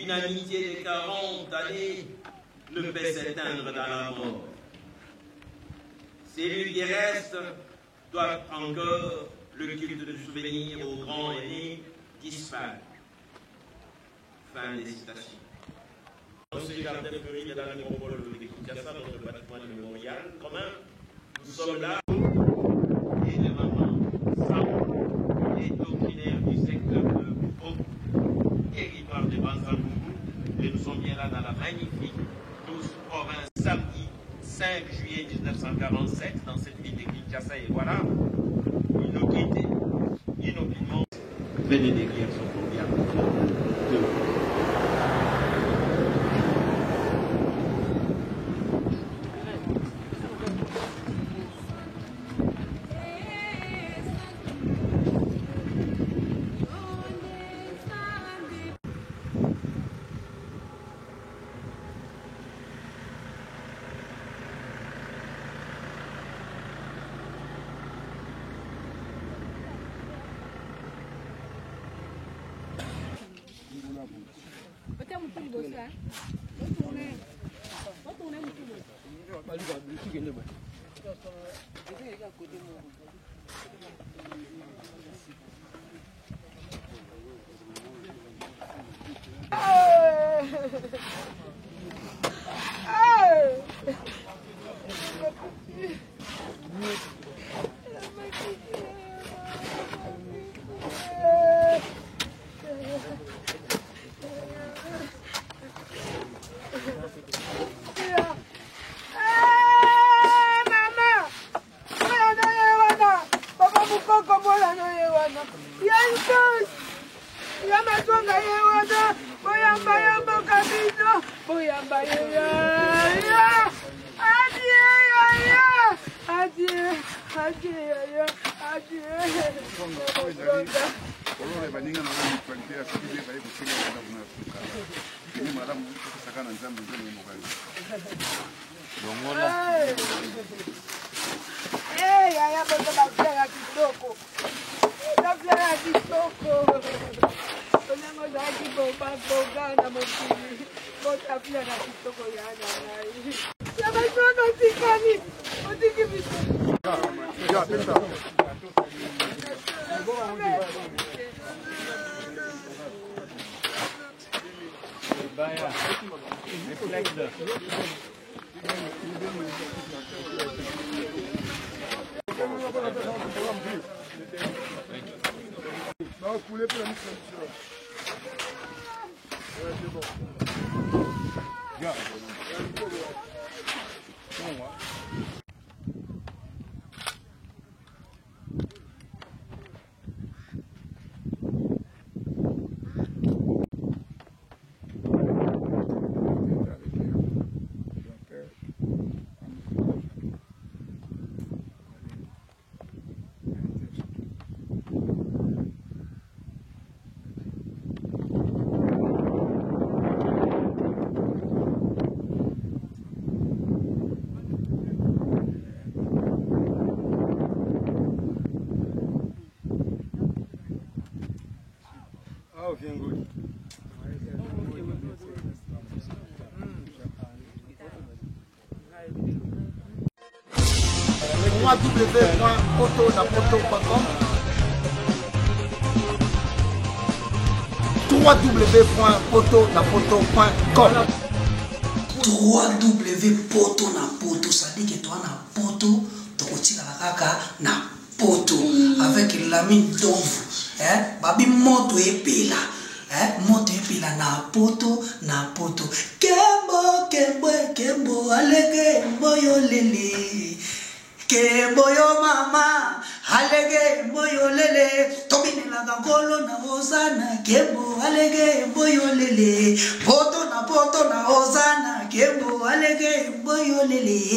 une amitié de 40 années ne peut s'éteindre dans la mort. Celui qui reste doit encore le culte de souvenir aux grands aînés disparus. Fin des citations. Dans ce jardin fleuri de la nécropole de Kinshasa, notre patrimoine mémorial commun, nous sommes là et de maman Sam, les doctrinaires du secteur de Bouffo, territoire de Banzambougou, et nous sommes bien là dans la magnifique 12 province samedi 5 juillet 1947 dans cette ville de Kinshasa, et voilà, il nous quitte inopinément. Venez d'écrire son programme. www.potonapoto.com www.potonapoto.com www.potonapoto, c'est-à-dire que toi na poto tokotika la kaka na poto avec l'ami d'ombre, babi moto epela, moto epela na poto kembo kembo kembo alege mboyo lele kembo yo mama alege mboyo lele tobine la gangolo na hosana kembo alege mboyo lele poto na hosana kembo alege mboyo lele.